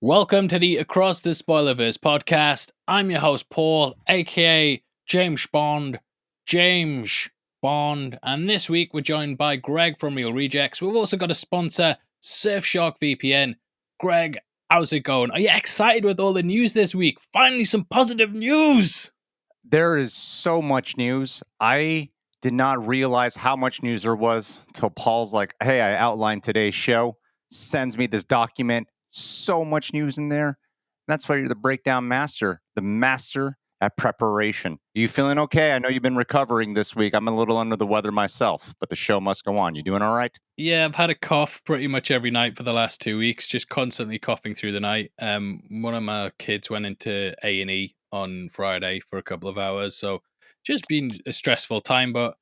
Welcome to the Across the Spoilerverse podcast. I'm your host, Paul, aka James Bond. And this week we're joined by Greg from Real Rejects. We've also got a sponsor, Surfshark VPN. Greg, how's it going? Are you excited with all the news this week? Finally, some positive news! There is so much news. I did not realize how much news there was until Paul's like, hey, I outlined today's show, sends me this document. So much news in there. That's why you're the breakdown master, the master at preparation. Are you feeling okay? I know you've been recovering this week. I'm a little under the weather myself, but the show must go on. You doing all right? Yeah, I've had a cough pretty much every night for the last 2 weeks, just constantly coughing through the night. One of my kids went into A&E on Friday for a couple of hours, so just been a stressful time, but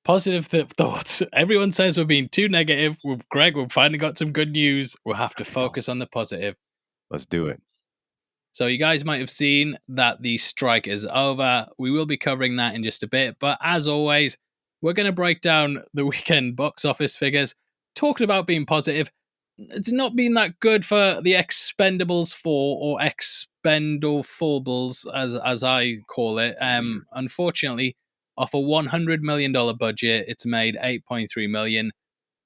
positive thoughts. Everyone says we're being too negative. With Greg, we've finally got some good news. We'll have to focus on the positive. Let's do it. So you guys might have seen that the strike is over. We will be covering that in just a bit, but as always, we're going to break down the weekend box office figures. Talking about being positive, it's not been that good for the Expendables 4 or Expendables, as I call it. Unfortunately, off a $100 million budget, it's made $8.3 million,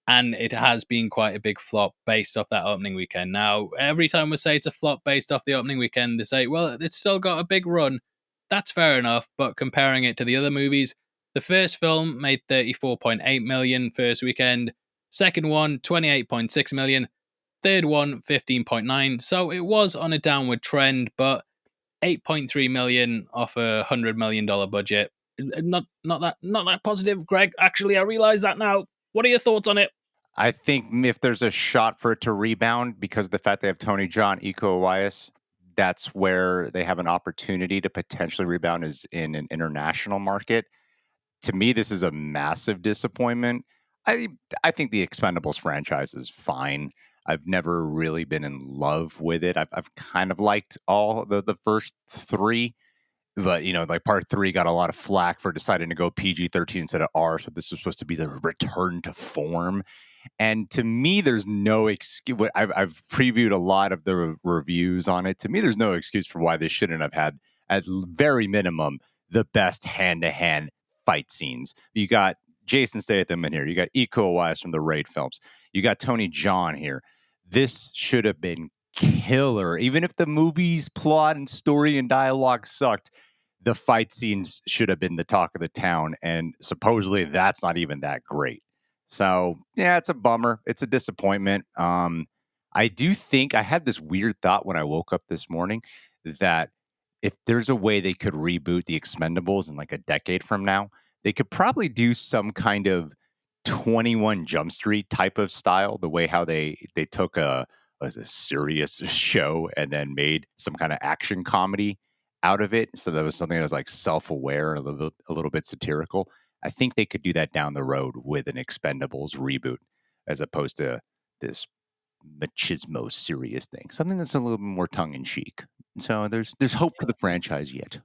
and it has been quite a big flop based off that opening weekend. Now, every time we say it's a flop based off the opening weekend, they say, well, it's still got a big run. That's fair enough, but comparing it to the other movies, the first film made $34.8 million first weekend, second one, $28.6 million, third one, $15.9 million. So it was on a downward trend, but $8.3 million off a $100 million budget. Not that positive, Greg. Actually, I realize that now. What are your thoughts on it? I think if there's a shot for it to rebound because of the fact they have Tony Jaa, Iko Uwais, that's where they have an opportunity to potentially rebound is in an international market. To me, this is a massive disappointment. I think the Expendables franchise is fine. I've never really been in love with it. I've kind of liked all the first three, but like part three got a lot of flack for deciding to go PG-13 instead of R. So this was supposed to be the return to form. And to me, there's no excuse. I've previewed a lot of the reviews on it. To me, there's no excuse for why they shouldn't have had, at very minimum, the best hand-to-hand fight scenes. You got Jason Statham in here. You got Iko Uwais from the Raid films. You got Tony Jaa here. This should have been killer. Even if the movie's plot and story and dialogue sucked, the fight scenes should have been the talk of the town. And supposedly that's not even that great. So, yeah, it's a bummer. It's a disappointment. I do think I had this weird thought when I woke up this morning that if there's a way they could reboot the Expendables in like a decade from now, they could probably do some kind of 21 Jump Street type of style, the way how they took a serious show and then made some kind of action comedy out of it. So that was something that was like self-aware and a little bit satirical. I think they could do that down the road with an Expendables reboot, as opposed to this machismo serious thing. Something that's a little bit more tongue in cheek. So there's hope for the franchise yet.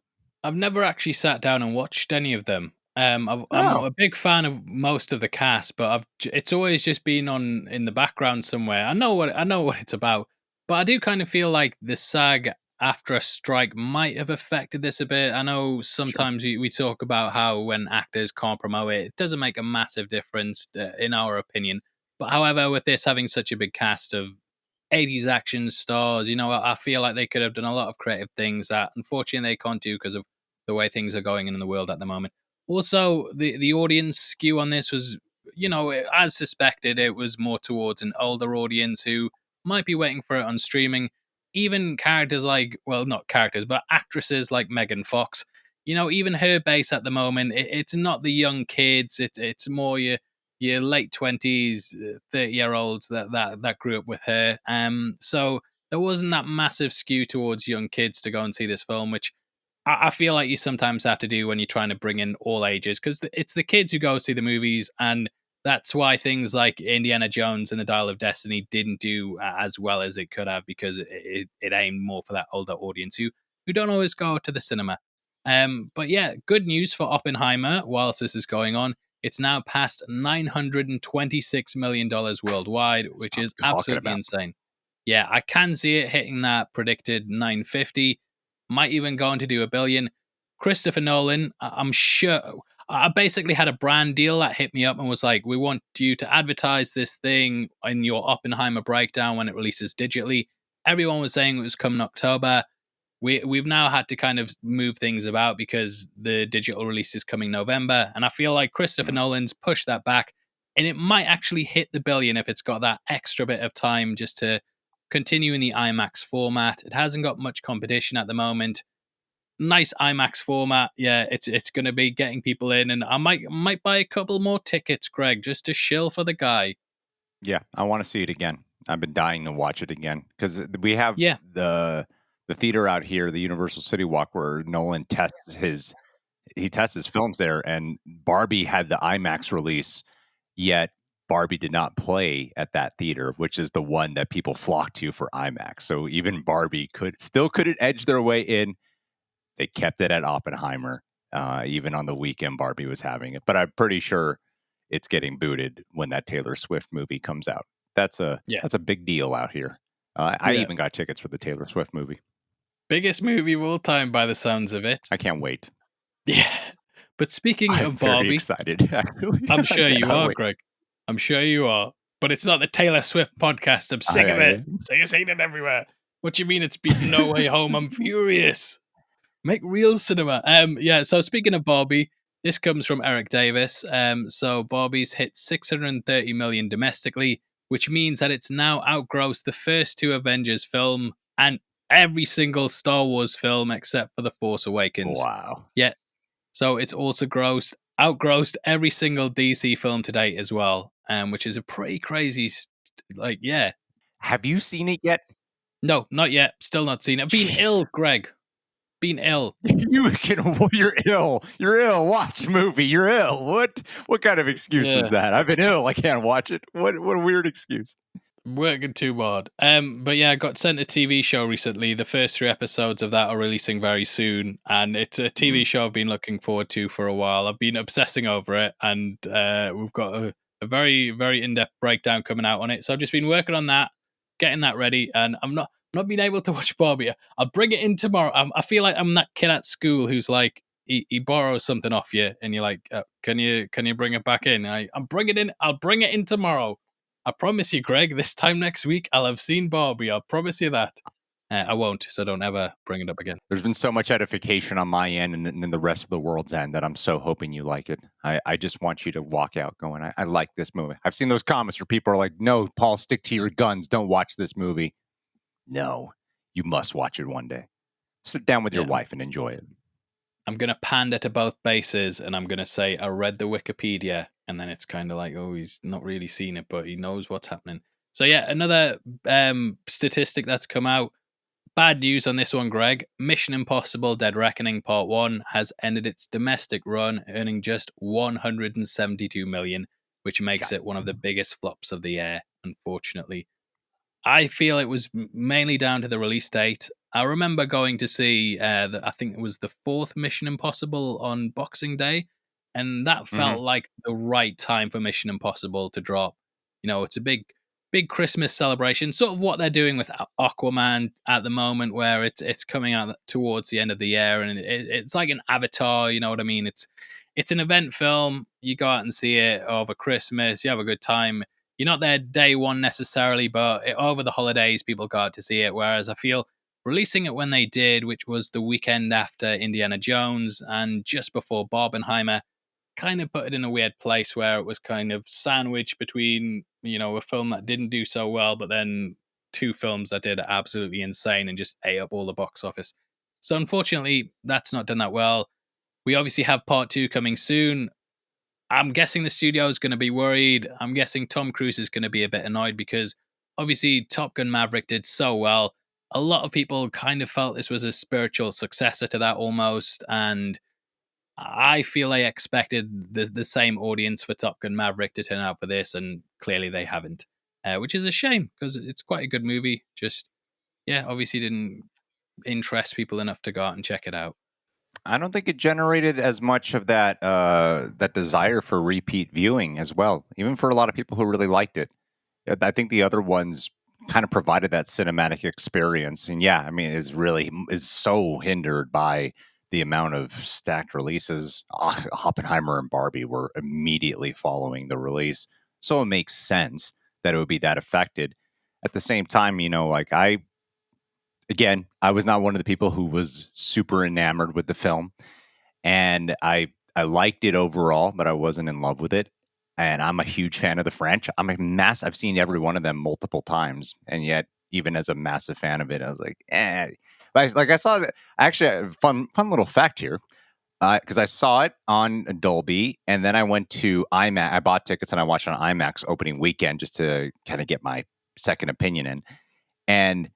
I've never actually sat down and watched any of them. I'm Oh, a big fan of most of the cast, but it's always just been on in the background somewhere. I know what it's about, but I do kind of feel like the SAG after a strike might have affected this a bit. I know sure. sometimes we talk about how when actors can't promote it, it doesn't make a massive difference in our opinion. But however, with this having such a big cast of 80s action stars, I feel like they could have done a lot of creative things that unfortunately they can't do because of the way things are going in the world at the moment. Also, the audience skew on this was, as suspected, it was more towards an older audience who might be waiting for it on streaming. Even characters like, well, not characters, but actresses like Megan Fox, even her base at the moment, it's not the young kids, it's more your late 20s, 30-year-olds that grew up with her. So there wasn't that massive skew towards young kids to go and see this film, which I feel like you sometimes have to do when you're trying to bring in all ages, because it's the kids who go see the movies, and that's why things like Indiana Jones and the Dial of Destiny didn't do as well as it could have, because it aimed more for that older audience who don't always go to the cinema. But yeah, good news for Oppenheimer. Whilst this is going on, it's now past $926 million worldwide, That's which what I'm is talking absolutely about. insane. yeah, I can see it hitting that predicted 950. Might even go on to do a billion. Christopher Nolan, I'm sure. I basically had a brand deal that hit me up and was like, "We want you to advertise this thing in your Oppenheimer breakdown when it releases digitally." Everyone was saying it was coming October. We've now had to kind of move things about because the digital release is coming November, and I feel like Christopher Mm. Nolan's pushed that back, and it might actually hit the billion if it's got that extra bit of time just to continue in the IMAX format. It hasn't got much competition at the moment. Nice IMAX format, yeah. It's going to be getting people in, and I might buy a couple more tickets, Greg, just to shill for the guy. Yeah, I want to see it again. I've been dying to watch it again because we have Yeah, the theater out here, the Universal City Walk, where Nolan tests his films there, and Barbie had the IMAX release, yet Barbie did not play at that theater, which is the one that people flock to for IMAX. So even Barbie couldn't edge their way in. They kept it at Oppenheimer, even on the weekend Barbie was having it. But I'm pretty sure it's getting booted when that Taylor Swift movie comes out. yeah, That's a big deal out here. I yeah. even got tickets for the Taylor Swift movie. Biggest movie of all time by the sounds of it. I can't wait. Yeah. But speaking I'm of very Barbie, excited. Actually, I'm I sure you cannot are, wait. Greg. I'm sure you are. But it's not the Taylor Swift podcast. I'm sick of it. So you're seeing it everywhere. What do you mean it's beaten No Way Home? I'm furious. Make real cinema. Yeah, so speaking of Barbie, this comes from Eric Davis. So Barbie's hit 630 million domestically, which means that it's now outgrossed the first two Avengers film and every single Star Wars film except for The Force Awakens. Wow. Yeah, so it's also outgrossed every single DC film to date as well, which is a pretty crazy. Yeah, Have you seen it yet? no, not yet. Still not seen it. Been Jeez. ill, Greg. Been ill. You're ill. You're ill. Watch a movie. You're ill. What kind of excuse is Yeah, that? I've been ill. I can't watch it. What a weird excuse. working too hard. But yeah, I got sent a TV show recently. The first three episodes of that are releasing very soon, and it's a Mm. TV show I've been looking forward to for a while. I've been obsessing over it, and we've got a very very in depth breakdown coming out on it. So I've just been working on that, getting that ready, and I'm not being able to watch Barbie. I'll bring it in tomorrow. I feel like I'm that kid at school who's like. He borrows something off you, and you're like, "Can you bring it back in?" I'm bringing it in. I'll bring it in tomorrow. I promise you, Greg, this time next week I'll have seen Barbie. I'll promise you that. I won't, so don't ever bring it up again. There's been so much edification on my end and then the rest of the world's end that I'm so hoping you like it. I just want you to walk out going, I like this movie. I've seen those comments where people are like, no, Paul, stick to your guns. Don't watch this movie. No, you must watch it one day. Sit down with your Yeah, wife and enjoy it. I'm going to pander to both bases and I'm going to say I read the Wikipedia, and then it's kind of like, oh, he's not really seen it, but he knows what's happening. So, yeah, another statistic that's come out. Bad news on this one, Greg. Mission Impossible Dead Reckoning Part 1 has ended its domestic run, earning just 172 million, which makes it one of the Yikes. biggest flops of the year, unfortunately. I feel it was mainly down to the release date. I remember going to see, I think it was the fourth Mission Impossible on Boxing Day, and that Hmm. felt like the right time for Mission Impossible to drop. It's a big Christmas celebration, sort of what they're doing with Aquaman at the moment, where it's coming out towards the end of the year, and it's like an Avatar. You know what I mean? It's an event film. You go out and see it over Christmas. You have a good time. You're not there day one necessarily, but over the holidays, people go out to see it. Whereas I feel releasing it when they did, which was the weekend after Indiana Jones and just before Barbenheimer, kind of put it in a weird place where it was kind of sandwiched between, a film that didn't do so well, but then two films that did absolutely insane and just ate up all the box office. So unfortunately, that's not done that well. We obviously have part two coming soon. I'm guessing the studio is going to be worried. I'm guessing Tom Cruise is going to be a bit annoyed because obviously Top Gun Maverick did so well. A lot of people kind of felt this was a spiritual successor to that almost. And I feel they expected the same audience for Top Gun Maverick to turn out for this. And clearly they haven't, which is a shame because it's quite a good movie. Just, yeah, obviously didn't interest people enough to go out and check it out. I don't think it generated as much of that desire for repeat viewing as well, even for a lot of people who really liked it. I think the other ones kind of provided that cinematic experience. And yeah, I mean, is so hindered by the amount of stacked releases. Oppenheimer and Barbie were immediately following the release, so it makes sense that it would be that affected. At the same time, like I was not one of the people who was super enamored with the film, and I liked it overall, but I wasn't in love with it. And I'm a huge fan of the French. I've seen every one of them multiple times, and yet even as a massive fan of it, I was like, eh. Like I saw that actually a fun little fact here because I saw it on Dolby, and then I went to IMAX. I bought tickets and I watched on IMAX opening weekend just to kind of get my second opinion in. And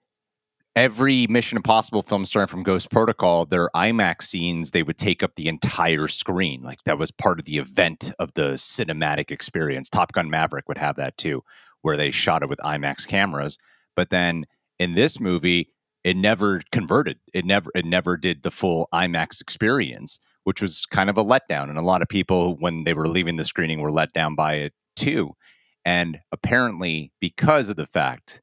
every Mission Impossible film, starting from Ghost Protocol, their IMAX scenes, they would take up the entire screen. Like that was part of the event of the cinematic experience. Top Gun Maverick would have that too, where they shot it with IMAX cameras. But then in this movie, it never converted. It never did the full IMAX experience, which was kind of a letdown. And a lot of people, when they were leaving the screening, were let down by it too. And apparently, because of the fact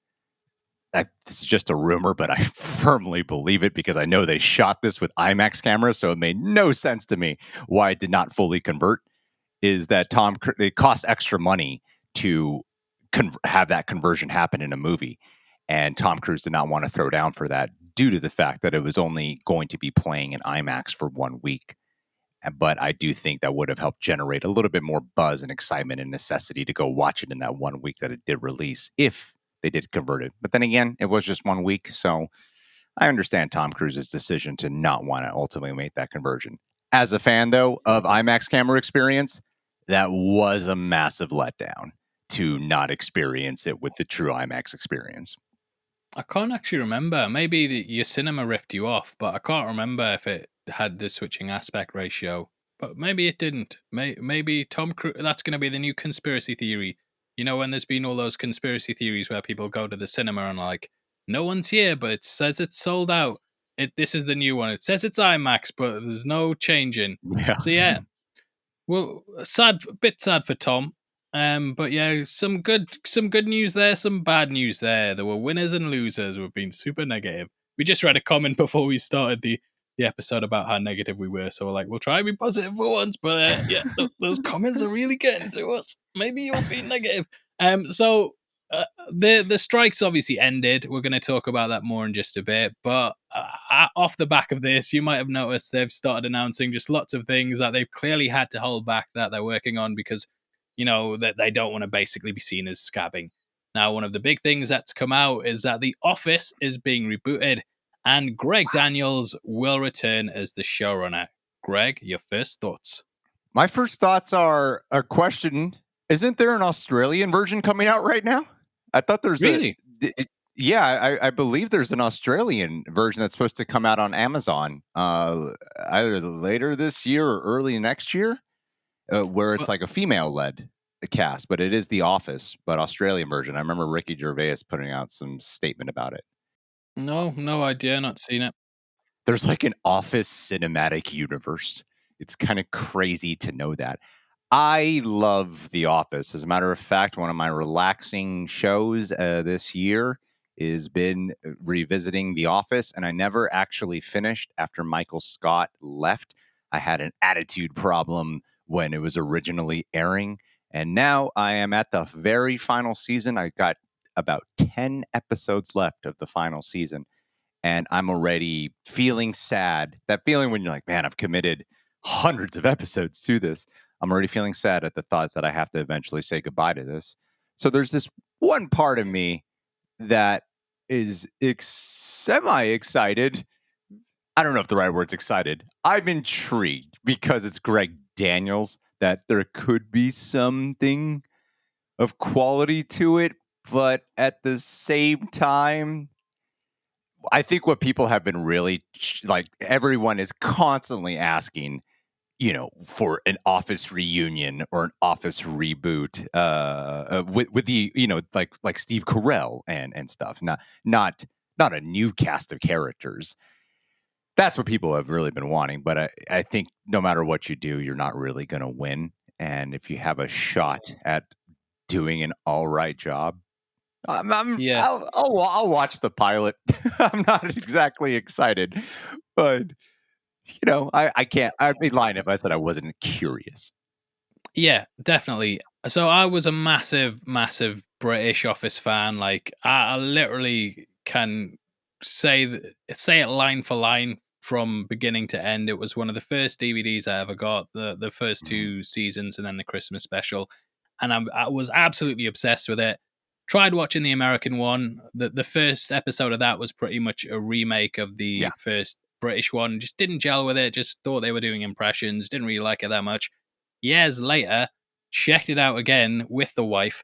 this is just a rumor, but I firmly believe it because I know they shot this with IMAX cameras, so it made no sense to me why it did not fully convert. Is that it costs extra money to have that conversion happen in a movie, and Tom Cruise did not want to throw down for that due to the fact that it was only going to be playing in IMAX for 1 week. But I do think that would have helped generate a little bit more buzz and excitement and necessity to go watch it in that 1 week that it did release if they did convert it. But then again, it was just 1 week. So I understand Tom Cruise's decision to not want to ultimately make that conversion. As a fan, though, of IMAX camera experience, that was a massive letdown to not experience it with the true IMAX experience. I can't actually remember. Maybe your cinema ripped you off, but I can't remember if it had the switching aspect ratio. But maybe it didn't. Maybe Tom Cruise. That's going to be the new conspiracy theory. You know, when there's been all those conspiracy theories where people go to the cinema and like, no one's here, but it says it's sold out. This is the new one. It says it's IMAX, but there's no changing. Yeah. So yeah, well, bit sad for Tom. But yeah, some good news there, some bad news there. There were winners and losers. We've been super negative. We just read a comment before we started the episode about how negative we were. So we're like, we'll try and be positive for once. But yeah, those comments are really getting to us. Maybe you're being negative. So the strikes obviously ended. We're going to talk about that more in just a bit. But off the back of this, you might have noticed they've started announcing just lots of things that they've clearly had to hold back that they're working on because, that they don't want to basically be seen as scabbing. Now, one of the big things that's come out is that The Office is being rebooted and Greg Daniels will return as the showrunner. Greg, your first thoughts? My first thoughts are a question. Isn't there an Australian version coming out right now? I thought there's Really? yeah, I believe there's an Australian version that's supposed to come out on Amazon either later this year or early next year, where it's But like a female-led cast, but it is The Office, but Australian version. I remember Ricky Gervais putting out some statement about it. no idea, not seen it. There's like an Office cinematic universe. It's kind of crazy to know that. I love The Office. As a matter of fact, one of my relaxing shows this year has been revisiting The Office, and I never actually finished after Michael Scott left. I had an attitude problem when it was originally airing, and now I am at the very final season. I got about 10 episodes left of the final season, and I'm already feeling sad. That feeling when you're like, man, I've committed hundreds of episodes to this. I'm already feeling sad at the thought that I have to eventually say goodbye to this. So there's this one part of me that is semi excited. I don't know if the right word's excited. I'm intrigued because it's Greg Daniels that there could be something of quality to it. But at the same time, I think what people have been really like, everyone is constantly asking, for an Office reunion or an Office reboot, with the, like Steve Carell and stuff. Not a new cast of characters. That's what people have really been wanting. But I think no matter what you do, you're not really going to win. And if you have a shot at doing an all right job, Yeah. I'll watch the pilot. I'm not exactly excited, but I can't. I'd be lying if I said I wasn't curious. Yeah, definitely. So I was a massive, massive British Office fan. Like I literally can say it line for line from beginning to end. It was one of the first DVDs I ever got. The first Mhm. two seasons and then the Christmas special, and I was absolutely obsessed with it. Tried watching the American one. The first episode of that was pretty much a remake of Yeah, the first British one. Just didn't gel with it. Just thought they were doing impressions. Didn't really like it that much. Years later, checked it out again with the wife.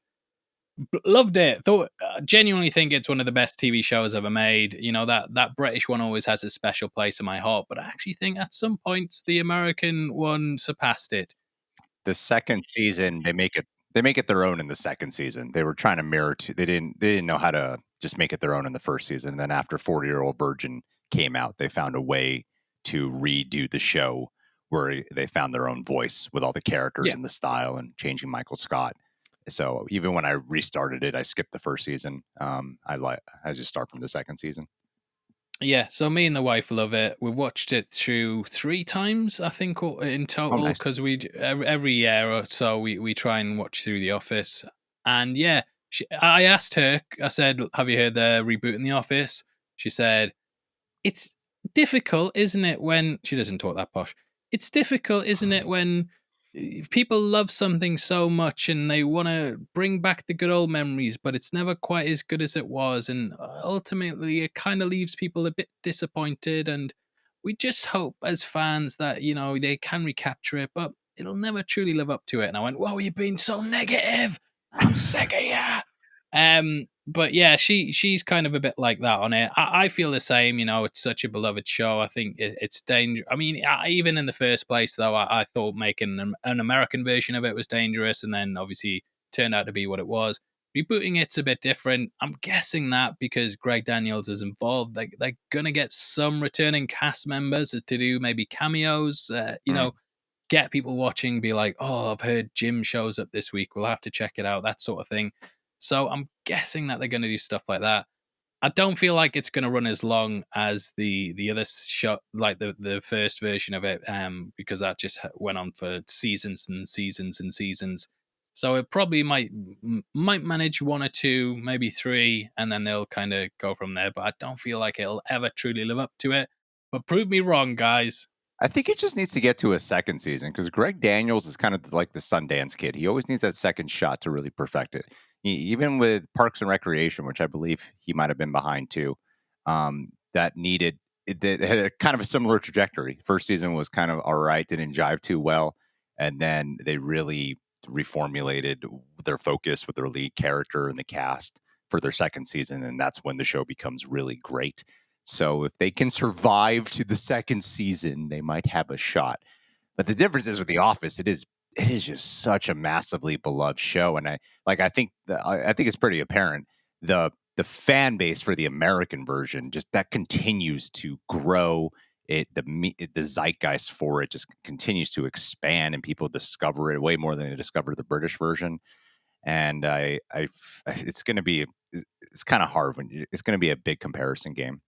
Loved it. Thought genuinely think it's one of the best TV shows ever made. You know that British one always has a special place in my heart, but I actually think at some points the American one surpassed it. the second season they make it their own in the second season. They were trying to mirror to they didn't know how to just make it their own in the first season. And then after 40-Year-Old Virgin came out, they found a way to redo the show where they found their own voice with all the characters Yeah, and the style and changing Michael Scott. So even when I restarted it, I skipped the first season. I just start from the second season. yeah. So me and the wife love it. We've watched it through 3 times, I think, in Oh, total, nice. because every year or so we try and watch through The Office. And yeah, I asked her. I said, "Have you heard they're rebooting The Office?" She said, it's difficult, isn't it, when she doesn't talk that posh. It's difficult, isn't it, when people love something so much and they want to bring back the good old memories, but it's never quite as good as it was. And ultimately, it kind of leaves people a bit disappointed. And we just hope as fans that, they can recapture it, but it'll never truly live up to it. And I went, whoa, you've been so negative. I'm sick of you. But yeah, she's kind of a bit like that on it. I feel the same. It's such a beloved show. I think it's dangerous. I mean, even in the first place, though, I thought making an American version of it was dangerous, and then obviously turned out to be what it was. Rebooting it's a bit different. I'm guessing that because Greg Daniels is involved, they're gonna get some returning cast members as to do maybe cameos. Mm. Get people watching, be like, oh, I've heard Jim shows up this week. We'll have to check it out, that sort of thing. So I'm guessing that they're going to do stuff like that. I don't feel like it's going to run as long as the other show, like the first version of it, because that just went on for seasons and seasons and seasons. So it probably might manage one or two, maybe three, and then they'll kind of go from there. But I don't feel like it'll ever truly live up to it. But prove me wrong, guys. I think it just needs to get to a second season because Greg Daniels is kind of like the Sundance Kid. He always needs that second shot to really perfect it. Even with Parks and Recreation, which I believe he might have been behind too, that needed it had a kind of a similar trajectory. First season was kind of all right, didn't jive too well, and then they really reformulated their focus with their lead character and the cast for their second season, and that's when the show becomes really great. So if they can survive to the second season, they might have a shot. But the difference is with The Office, it is just such a massively beloved show, and I think it's pretty apparent the fan base for the American version just that continues to grow. The zeitgeist for it just continues to expand, and people discover it way more than they discover the British version. And it's going to be it's kind of hard it's going to be a big comparison game.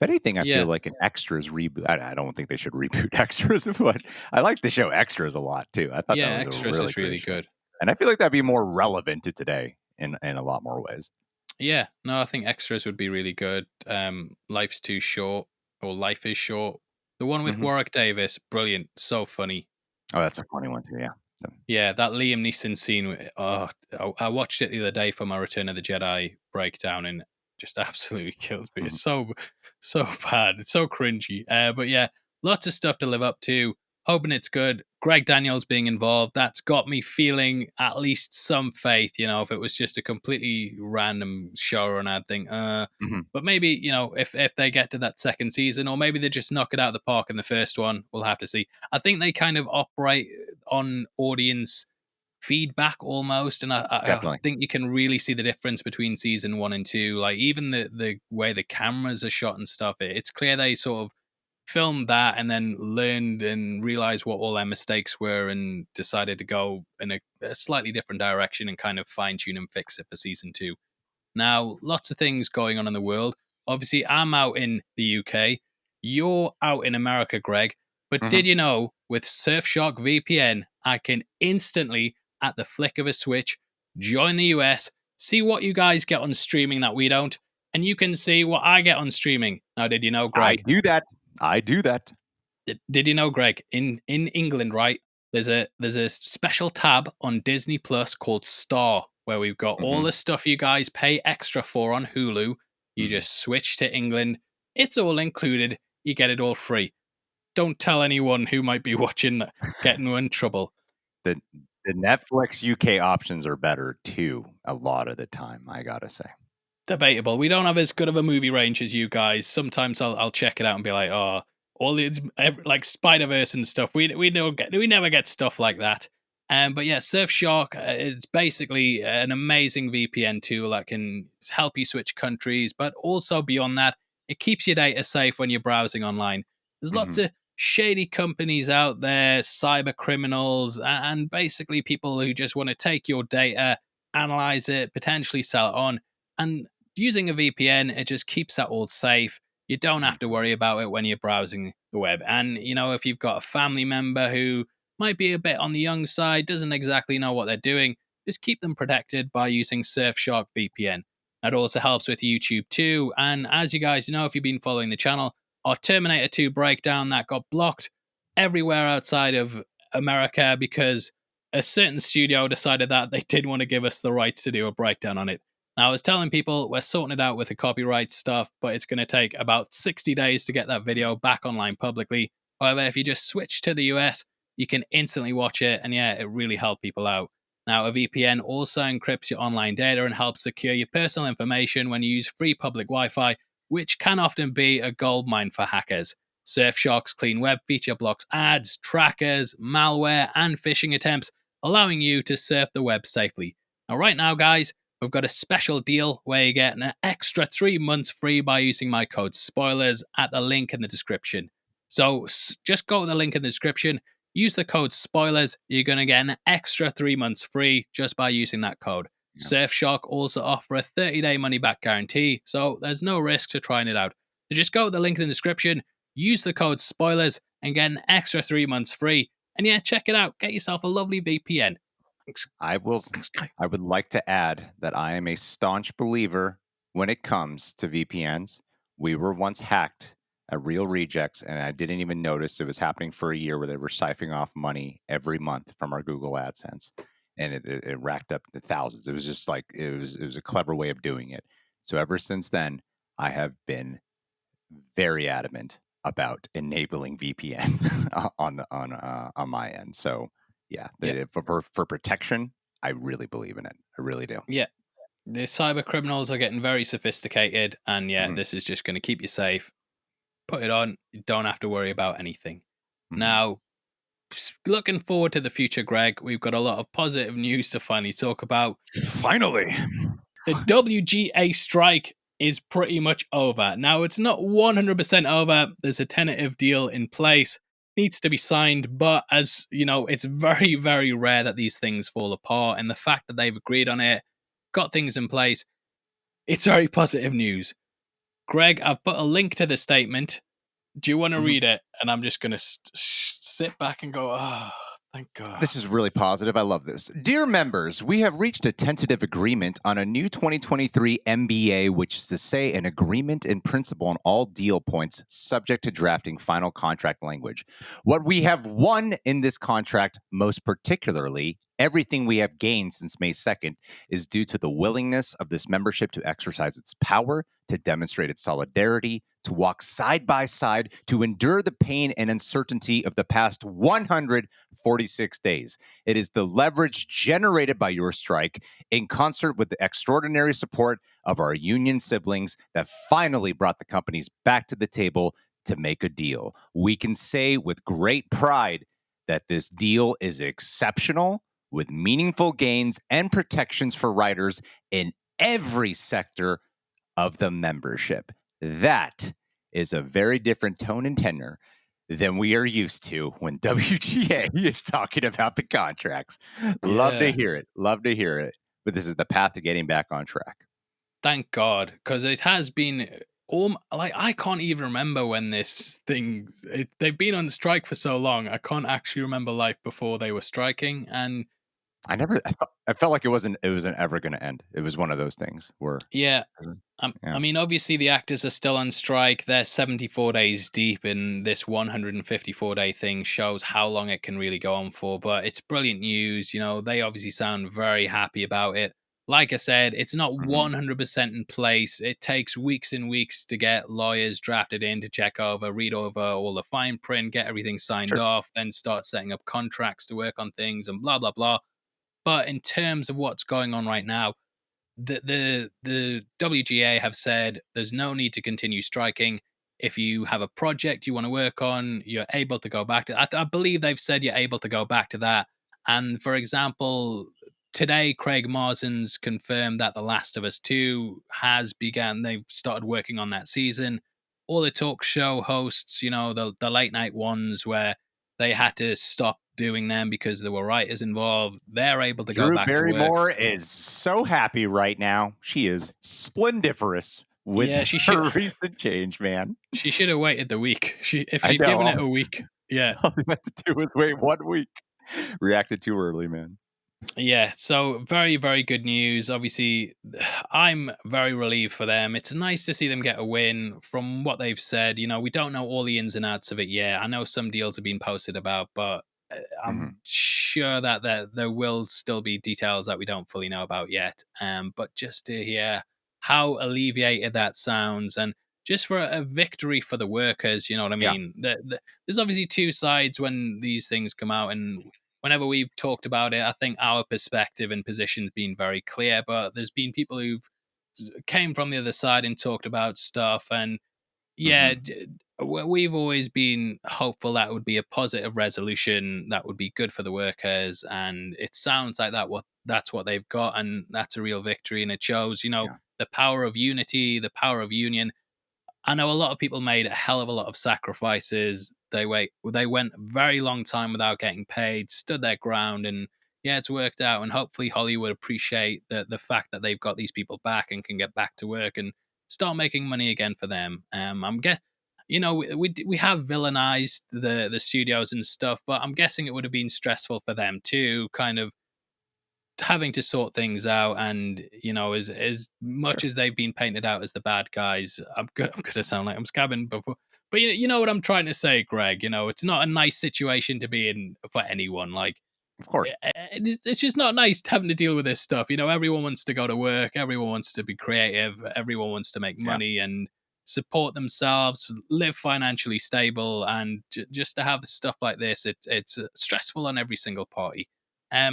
If anything, I feel Yeah, like an Extras reboot. I don't think they should reboot Extras, but I like the show Extras a lot too. I thought that yeah. was a Extras really is great really show, good. and I feel like that'd be more relevant to today in a lot more ways. Yeah, no, I think extras would be really good. Life's too short, or Life is short. The one with Hmm. Warwick Davis, brilliant, so funny. Oh, that's a funny one too. Yeah. So, Yeah, that Liam Neeson scene. Oh, I watched it the other day for my Return of the Jedi breakdown, and just absolutely kills me. mhm. It's so bad. It's so cringy. But yeah, lots of stuff to live up to. Hoping it's good. Greg Daniels being involved, that's got me feeling at least some faith. If it was just a completely random show, and I'd think, Mhm. but maybe if they get to that second season, or maybe they just knock it out of the park in the first one, we'll have to see. I think they kind of operate on audience feedback almost, and I Definitely. think you can really see the difference between season one and two. Like even the way the cameras are shot and stuff, it's clear they sort of filmed that and then learned and realized what all their mistakes were and decided to go in a slightly different direction and kind of fine tune and fix it for season two. Now, lots of things going on in the world. Obviously, I'm out in the UK. You're out in America, Greg. But Mhm. did you know with Surfshark VPN, I can instantly, at the flick of a switch, join the US, see what you guys get on streaming that we don't, and you can see what I get on streaming. Now, did you know, I Greg? do that. I do that. Did you know, Greg? In England, right? There's a special tab on Disney Plus called Star, where we've got all Mhm. the stuff you guys pay extra for on Hulu. You Mhm. just switch to England. It's all included. You get it all free. Don't tell anyone who might be watching that, getting in trouble. The the Netflix UK options are better too, a lot of the time, I gotta say. Debatable. We don't have as good of a movie range as you guys. Sometimes I'll check it out and be like, oh, all these like Spider Verse and stuff. We never get stuff like that. But yeah, Surfshark is basically an amazing VPN tool that can help you switch countries, but also beyond that, it keeps your data safe when you're browsing online. There's lots Mhm. of shady companies out there, cyber criminals, and basically people who just want to take your data, analyze it, potentially sell it on. And using a VPN, it just keeps that all safe. You don't have to Mhm. worry about it when you're browsing the web. And, if you've got a family member who might be a bit on the young side, doesn't exactly know what they're doing, just keep them protected by using Surfshark VPN. That also helps with YouTube too. And as you guys know, if you've been following the channel, our Terminator 2 breakdown that got blocked everywhere outside of America because a certain studio decided that they did want to give us the rights to do a breakdown on it. Now, I was telling people we're sorting it out with the copyright stuff, but it's going to take about 60 days to get that video back online publicly. However, if you just switch to the US, you can instantly watch it, and yeah, it really helped people out. Now, a VPN also encrypts your online data and helps secure your personal information when you use free public Wi Fi, which can often be a goldmine for hackers. Surfshark's Clean Web feature blocks ads, trackers, malware, and phishing attempts, allowing you to surf the web safely. Now, right now, guys, we've got a special deal where you get an extra 3 months free by using my code spoilers at the link in the description. So just go to the link in the description, use the code spoilers. You're going to get an extra 3 months free just by using that code. Yeah. Surfshark also offer a 30-day money back guarantee, so there's no risk to trying it out. So just go to the link in the description, use the code spoilers, and get an extra 3 months free. And yeah, check it out. Get yourself a lovely VPN. Thanks, I will thanks, guy. I would like to add that I am a staunch believer when it comes to VPNs. We were once hacked at Real Rejects, and I didn't even notice it was happening for a year where they were siphoning off money every month from our Google AdSense, and it racked up to thousands. It was just like it was a clever way of doing it. So ever since then, I have been very adamant about enabling VPN on my end. So yeah, Yeah, for protection, I really believe in it. I really do. yeah. The cyber criminals are getting very sophisticated, and yeah, Hmm. this is just going to keep you safe. Put it on, you don't have to worry about anything. Hmm. Now, looking forward to the future, Greg, we've got a lot of positive news to finally talk about. Finally. The WGA strike is pretty much over. Now, it's not 100% over. There's a tentative deal in place, needs to be signed, but as you know, it's very, very rare that these things fall apart. And the fact that they've agreed on it, got things in place, it's very positive news. Greg, I've put a link to the statement. Do you want to Mhm. read it? And I'm just going to sit back and go, oh, thank God. This is really positive. I love this. Dear members, we have reached a tentative agreement on a new 2023 MBA, which is to say, an agreement in principle on all deal points subject to drafting final contract language. What we have won in this contract, most particularly, everything we have gained since May 2nd, is due to the willingness of this membership to exercise its power, to demonstrate its solidarity, to walk side by side, to endure the pain and uncertainty of the past 146 days. It is the leverage generated by your strike in concert with the extraordinary support of our union siblings that finally brought the companies back to the table to make a deal. We can say with great pride that this deal is exceptional with meaningful gains and protections for writers in every sector of the membership. That is a very different tone and tenor than we are used to when WGA is talking about the contracts. Love to Yeah. hear it. Love to hear it. But this is the path to getting back on track. Thank God, because it has been like I can't even remember when this thing. They've been on strike for so long. I can't actually remember life before they were striking, and I felt like it wasn't ever going to end. It was one of those things where, yeah, I yeah. mean, obviously the actors are still on strike. They're 74 days deep, and this 154-day thing shows how long it can really go on for. But it's brilliant news. They obviously sound very happy about it. Like I said, it's not Hmm. 100% in place. It takes weeks and weeks to get lawyers drafted in to check over, read over all the fine print, get everything signed Sure. off, then start setting up contracts to work on things and blah, blah, blah. But in terms of what's going on right now, the WGA have said there's no need to continue striking. If you have a project you want to work on, you're able to go back to. I believe they've said you're able to go back to that. And for example, today Craig Marsden's confirmed that The Last of Us 2 has begun. They've started working on that season. All the talk show hosts, the late night ones where they had to stop doing them because there were writers involved, they're able to go Drew back to work. Barrymore is so happy right now. She is splendiferous with Yeah, she should. her recent change, man. She should have waited the week. If I she'd know. given All, it a week, yeah, all you had to do was wait 1 week. Reacted too early, man. yeah. So very, very good news. Obviously, I'm very relieved for them. It's nice to see them get a win. From what they've said, we don't know all the ins and outs of it yet. I know some deals have been posted about, but Hmm. I'm sure that there will still be details that we don't fully know about yet. But just to hear how alleviated that sounds, and just for a victory for the workers, you know what I Yeah, mean? There's obviously two sides when these things come out, and whenever we've talked about it, I think our perspective and position's been very clear. But there's been people who've came from the other side and talked about stuff, and yeah, hmm, we've always been hopeful that would be a positive resolution that would be good for the workers, and it sounds like that's what they've got, and that's a real victory, and it shows, yeah, the power of unity, the power of union. I know a lot of people made a hell of a lot of sacrifices. They went a very long time without getting paid, stood their ground, and yeah, it's worked out. And hopefully, Hollywood appreciate the fact that they've got these people back and can get back to work and start making money again for them. I'm get, we have villainized the studios and stuff, but I'm guessing it would have been stressful for them too, kind of having to sort things out. And as much sure. as they've been painted out as the bad guys, I'm gonna sound like I'm scabbing before, but you know what I'm trying to say, Greg. It's not a nice situation to be in for anyone. Like, Of course. it's just not nice having to deal with this stuff. Everyone wants to go to work, everyone wants to be creative, everyone wants to make Yeah. money and support themselves, live financially stable, and just to have stuff like this, it's stressful on every single party.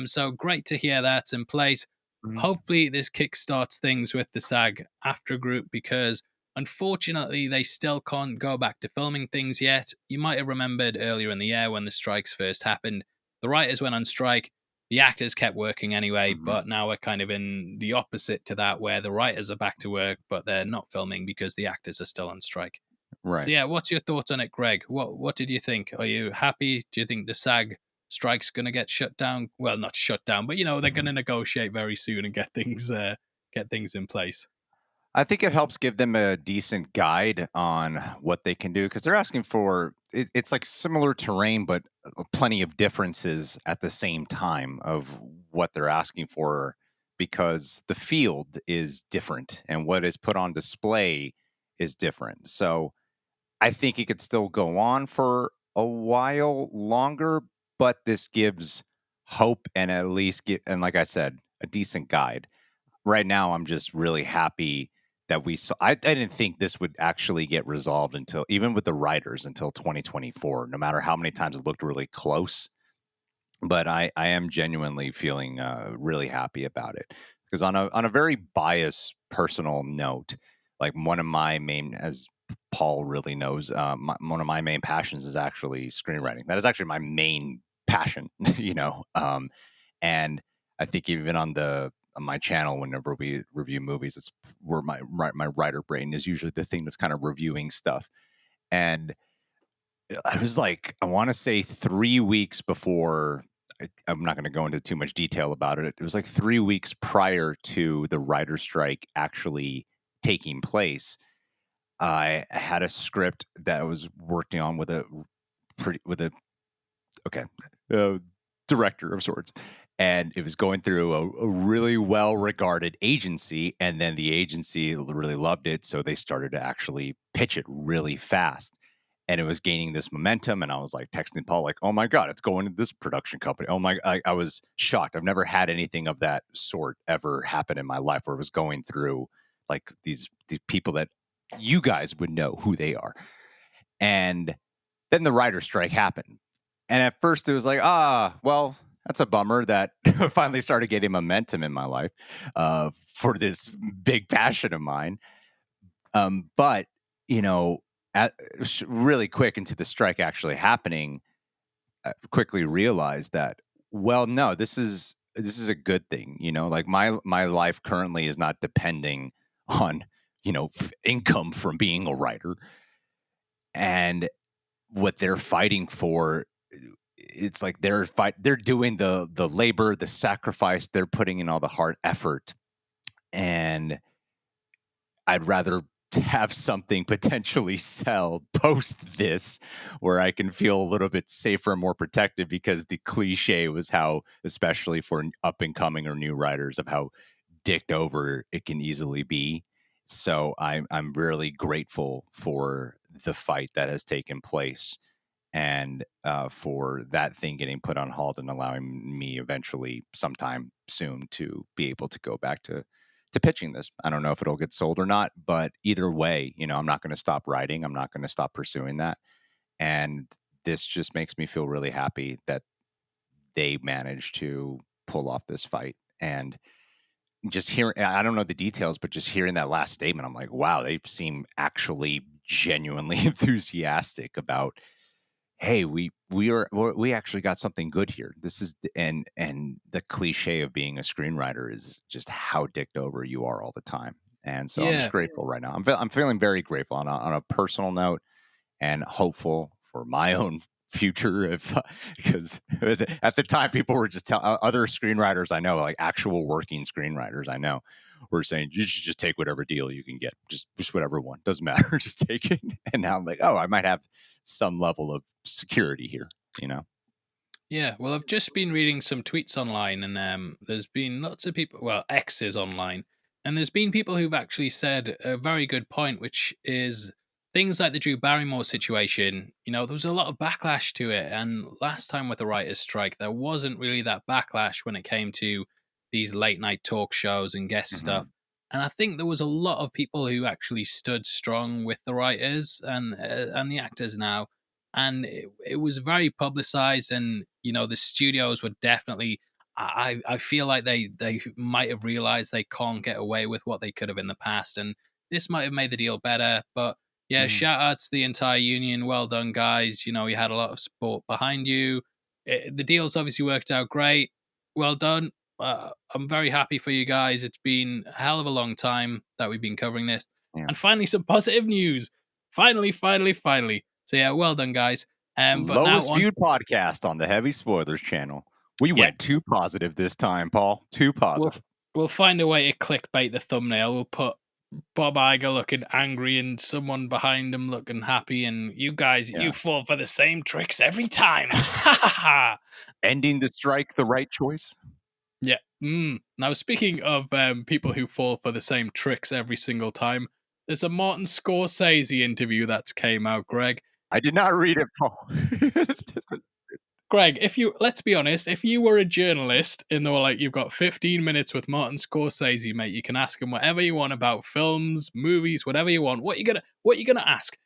So great to hear that's in place. Mhm. Hopefully, this kickstarts things with the SAG after group, because unfortunately, they still can't go back to filming things yet. You might have remembered earlier in the year when the strikes first happened, the writers went on strike. The actors kept working anyway, Mhm. but now we're kind of in the opposite to that, where the writers are back to work, but they're not filming because the actors are still on strike. So Right. yeah, what's your thoughts on it, Greg? What did you think? Are you happy? Do you think the SAG strike's going to get shut down? Well, not shut down, but they're going Mhm. to negotiate very soon and get things in place. I think it helps give them a decent guide on what they can do because they're asking for it's like similar terrain, but plenty of differences at the same time of what they're asking for because the field is different and what is put on display is different. So I think it could still go on for a while longer, but this gives hope and at least get, and like I said, a decent guide. Right now, I'm just really happy that we saw. I didn't think this would actually get resolved until, even with the writers, until 2024. No matter how many times it looked really close, but I am genuinely feeling really happy about it because on a very biased personal note, like one of my main, as Paul really knows, one of my main passions is actually screenwriting. That is actually my main passion, and I think even on my channel, whenever we review movies, it's where my writer brain is usually the thing that's kind of reviewing stuff. And I was like, I want to say 3 weeks before I'm not going to go into too much detail about it. It was like 3 weeks prior to the writer's strike actually taking place. I had a script that I was working on with a pretty with a okay uh, director of sorts, and it was going through a really well regarded agency, and then the agency really loved it, so they started to actually pitch it really fast. And it was gaining this momentum, and I was like texting Paul, like, "Oh my god, it's going to this production company." Oh my, I was shocked. I've never had anything of that sort ever happen in my life, where it was going through like these people that you guys would know who they are. And then the writer's strike happened. And at first it was like, well, that's a bummer that finally started getting momentum in my life for this big passion of mine. But, you know, really quick into the strike actually happening, I quickly realized that, well, no, this is a good thing. Like my life currently is not depending on, income from being a writer. And what they're fighting for, it's like they're doing the labor, the sacrifice, they're putting in all the hard effort. And I'd rather have something potentially sell post this, where I can feel a little bit safer and more protected, because the cliche was how, especially for up and coming or new writers, of how dicked over it can easily be. So I'm really grateful for the fight that has taken place, and for that thing getting put on hold and allowing me eventually sometime soon to be able to go back to pitching this. I don't know if it'll get sold or not, but either way, I'm not going to stop writing. I'm not going to stop pursuing that. And this just makes me feel really happy that they managed to pull off this fight. And just hearing, I don't know the details, but just hearing that last statement, I'm like, wow, they seem actually genuinely enthusiastic about, hey, we actually got something good here. This is and the cliche of being a screenwriter is just how dicked over you are all the time. And so I'm just Yeah. grateful right now. I'm feeling very grateful on a personal note, and hopeful for my own future, if because at the time people were just telling other screenwriters I know, like actual working screenwriters I know, were saying you should just take whatever deal you can get, just whatever one, doesn't matter, just take it. And now I'm like, oh, I might have some level of security here. Yeah, well, I've just been reading some tweets online, and there's been lots of people, well, X's online, and there's been people who've actually said a very good point, which is things like the Drew Barrymore situation. There was a lot of backlash to it, and last time with the writers' strike, there wasn't really that backlash when it came to these late night talk shows and guest Hmm. stuff. And I think there was a lot of people who actually stood strong with the writers and the actors now, and it was very publicized. And the studios were definitely, I feel like they might have realized they can't get away with what they could have in the past, and this might have made the deal better. But yeah, Hmm. shout out to the entire union. Well done, guys. You had a lot of support behind you. The deal's obviously worked out great. Well done. I'm very happy for you guys. It's been a hell of a long time that we've been covering this, Yeah. and finally some positive news. Finally, finally, finally. So yeah, well done, guys. But now Lowest on, viewed podcast on the Heavy Spoilers channel. We yeah, went too positive this time, Paul. Too we'll positive. we'll find a way to clickbait the thumbnail. We'll put Bob Iger looking angry and someone behind him looking happy, and you guys, you Yeah. fall for the same tricks every time. Ha ha ha! Ending the strike, the right choice. Yeah. Now, speaking of people who fall for the same tricks every single time, there's a Martin Scorsese interview that's came out, Greg. I did not read it, Paul. Greg, if you let's be honest, if you were a journalist and they were like, you've got 15 minutes with Martin Scorsese, mate, you can ask him whatever you want about films, movies, whatever you want. What you gonna ask?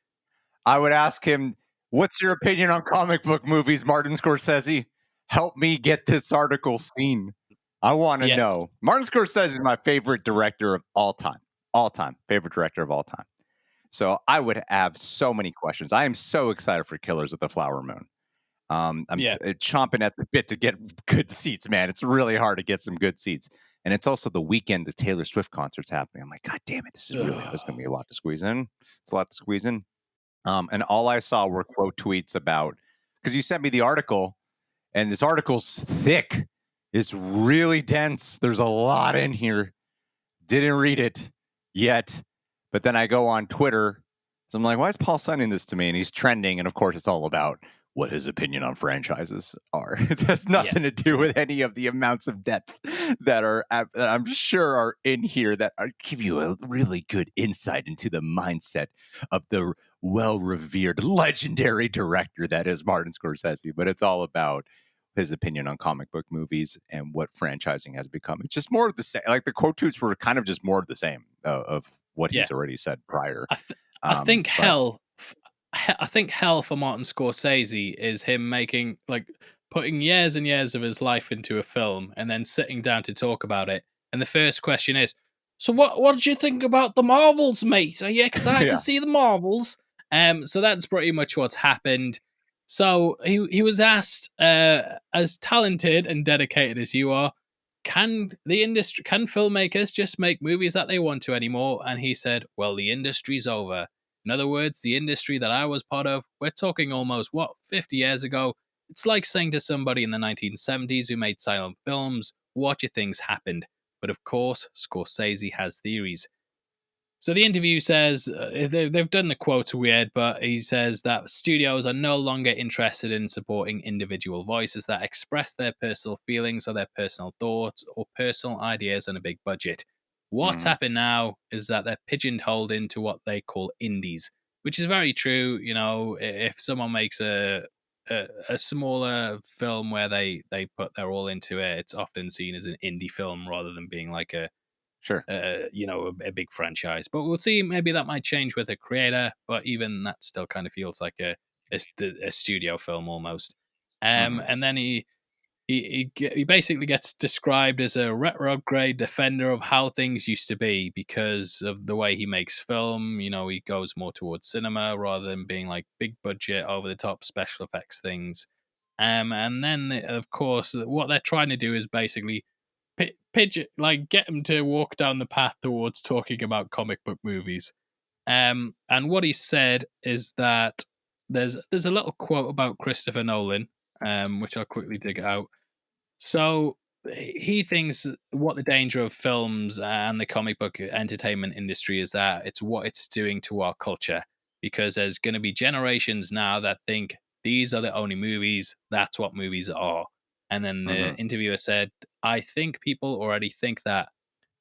I would ask him, what's your opinion on comic book movies, Martin Scorsese? Help me get this article seen. I want to Yes. know. Martin Scorsese is my favorite director of all time. All time. Favorite director of all time. So I would have so many questions. I am so excited for Killers of the Flower Moon. I'm Yeah. chomping at the bit to get good seats, man. It's really hard to get some good seats. And it's also the weekend the Taylor Swift concert's happening. I'm like, God damn it, this is really there's gonna Ugh. be a lot to squeeze in. It's a lot to squeeze in. And all I saw were quote tweets about, because you sent me the article, And this article's thick. It's really dense. There's a lot in here. Didn't read it yet. But then I go on Twitter. So I'm like, why is Paul sending this to me? And he's trending. And of course, it's all about what his opinion on franchises are. It has Yeah. nothing to do with any of the amounts of depth that I'm sure are in here that give you a really good insight into the mindset of the well-revered, legendary director that is Martin Scorsese. But it's all about his opinion on comic book movies and what franchising has become. It's just more of the same. Like the quote tweets were kind of just more of the same of what Yeah. he's already said prior. I, th- I think But I think hell for Martin Scorsese is him making like putting years and years of his life into a film and then sitting down to talk about it. And the first question is, "So what did you think about the Marvels, mate? Are you excited to yeah, see the Marvels?" So that's pretty much what's happened. So he was asked, as talented and dedicated as you are, can filmmakers just make movies that they want to anymore? And he said, well, the industry's over. In other words, the industry that I was part of, we're talking almost, 50 years ago. It's like saying to somebody in the 1970s who made silent films, what do you think's happened? But of course, Scorsese has theories. So the interview says, they've done the quotes weird, but he says that studios are no longer interested in supporting individual voices that express their personal feelings or their personal thoughts or personal ideas on a big budget. What's hmm happened now is that they're pigeonholed into what they call indies, which is very true. You know, if someone makes a smaller film where they put their all into it, it's often seen as an indie film rather than being like sure. a big franchise. But we'll see. Maybe that might change with a creator. But even that still kind of feels like a studio film almost. hmm And then he basically gets described as a retrograde defender of how things used to be because of the way he makes film. You know, he goes more towards cinema rather than being like big budget, over the top special effects things. And then of course what they're trying to do is basically pitch it, like get him to walk down the path towards talking about comic book movies. And what he said is that there's a little quote about Christopher Nolan, which I'll quickly dig out. So he thinks what the danger of films and the comic book entertainment industry is that it's what it's doing to our culture, because there's going to be generations now that think these are the only movies, that's what movies are. And then the hmm interviewer said, I think people already think that.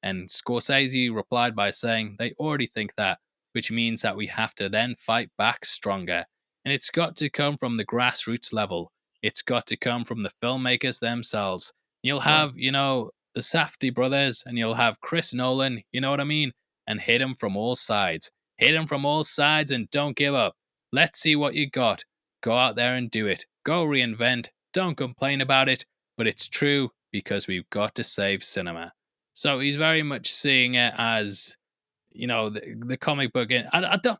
And Scorsese replied by saying they already think that, which means that we have to then fight back stronger. And it's got to come from the grassroots level. It's got to come from the filmmakers themselves. You'll Right. have, the Safdie brothers, and you'll have Chris Nolan, you know what I mean? And hit them from all sides. Hit them from all sides and don't give up. Let's see what you got. Go out there and do it. Go reinvent. Don't complain about it. But it's true because we've got to save cinema. So he's very much seeing it as, the comic book. I don't.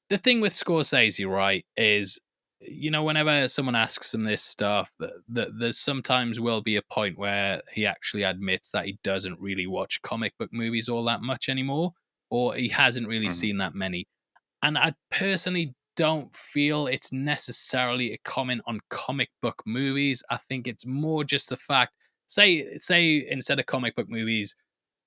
The thing with Scorsese, right, is whenever someone asks him this stuff, that there's sometimes will be a point where he actually admits that he doesn't really watch comic book movies all that much anymore, or he hasn't really hmm seen that many. And I personally don't feel it's necessarily a comment on comic book movies. I think it's more just the fact, say instead of comic book movies,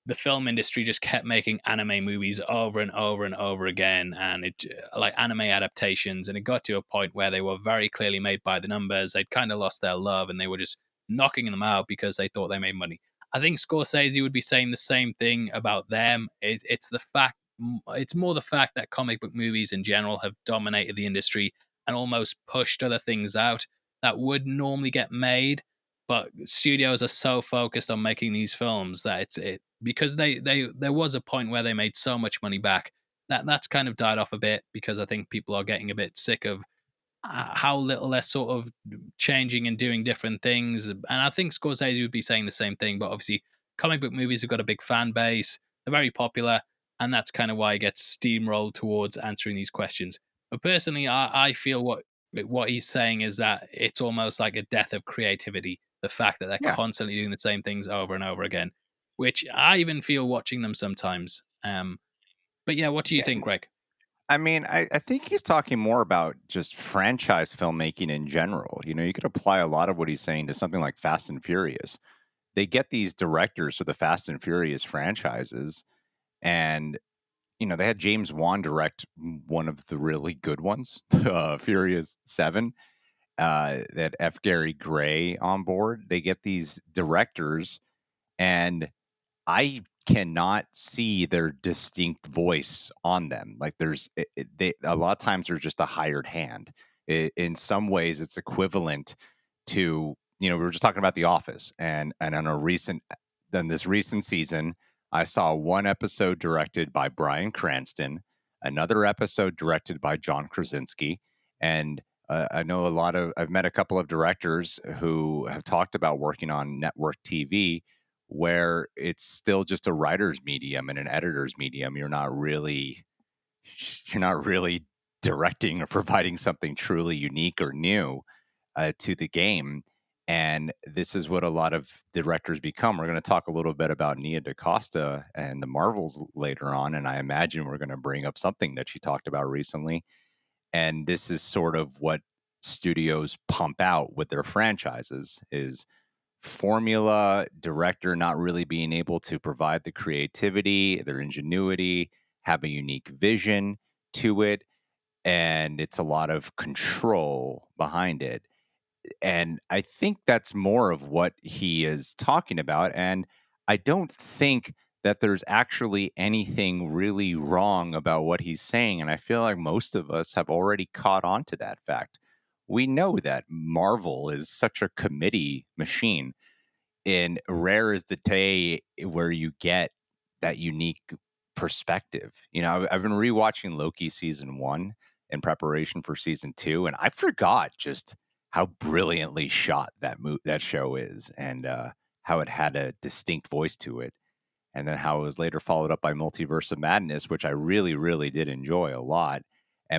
the film industry just kept making anime movies over and over and over again, and it like anime adaptations, and it got to a point where they were very clearly made by the numbers. They'd kind of lost their love and they were just knocking them out because they thought they made money. I think Scorsese would be saying the same thing about them. It's more the fact that comic book movies in general have dominated the industry and almost pushed other things out that would normally get made, but studios are so focused on making these films that it because they there was a point where they made so much money back that's kind of died off a bit, because I think people are getting a bit sick of how little they're sort of changing and doing different things. And I think Scorsese would be saying the same thing. But obviously, comic book movies have got a big fan base; they're very popular, and that's kind of why he gets steamrolled towards answering these questions. But personally, I feel what he's saying is that it's almost like a death of creativity. The fact that they're Yeah. constantly doing the same things over and over again, which I even feel watching them sometimes. But yeah, what do you Yeah. think, Greg? I mean, I think he's talking more about just franchise filmmaking in general. You know, you could apply a lot of what he's saying to something like Fast and Furious. They get these directors for the Fast and Furious franchises, and they had James Wan direct one of the really good ones, Furious 7. That F. Gary Gray on board. They get these directors, and I cannot see their distinct voice on them. Like they a lot of times they're just a hired hand. In some ways, it's equivalent to we were just talking about The Office, and on a recent then this recent season, I saw one episode directed by Bryan Cranston, another episode directed by John Krasinski, and I know I've met a couple of directors who have talked about working on network TV where it's still just a writer's medium and an editor's medium. You're not really directing or providing something truly unique or new to the game. And this is what a lot of directors become. We're going to talk a little bit about Nia DaCosta and the Marvels later on, and I imagine we're going to bring up something that she talked about recently. And this is sort of what studios pump out with their franchises is formula, director not really being able to provide the creativity, their ingenuity, have a unique vision to it, and it's a lot of control behind it. And I think that's more of what he is talking about. And I don't think that there's actually anything really wrong about what he's saying. And I feel like most of us have already caught on to that fact. We know that Marvel is such a committee machine, and rare is the day where you get that unique perspective. I've been rewatching Loki season 1 in preparation for season 2, and I forgot just how brilliantly shot that show is, and how it had a distinct voice to it, and then how it was later followed up by Multiverse of Madness, which I really, really did enjoy a lot.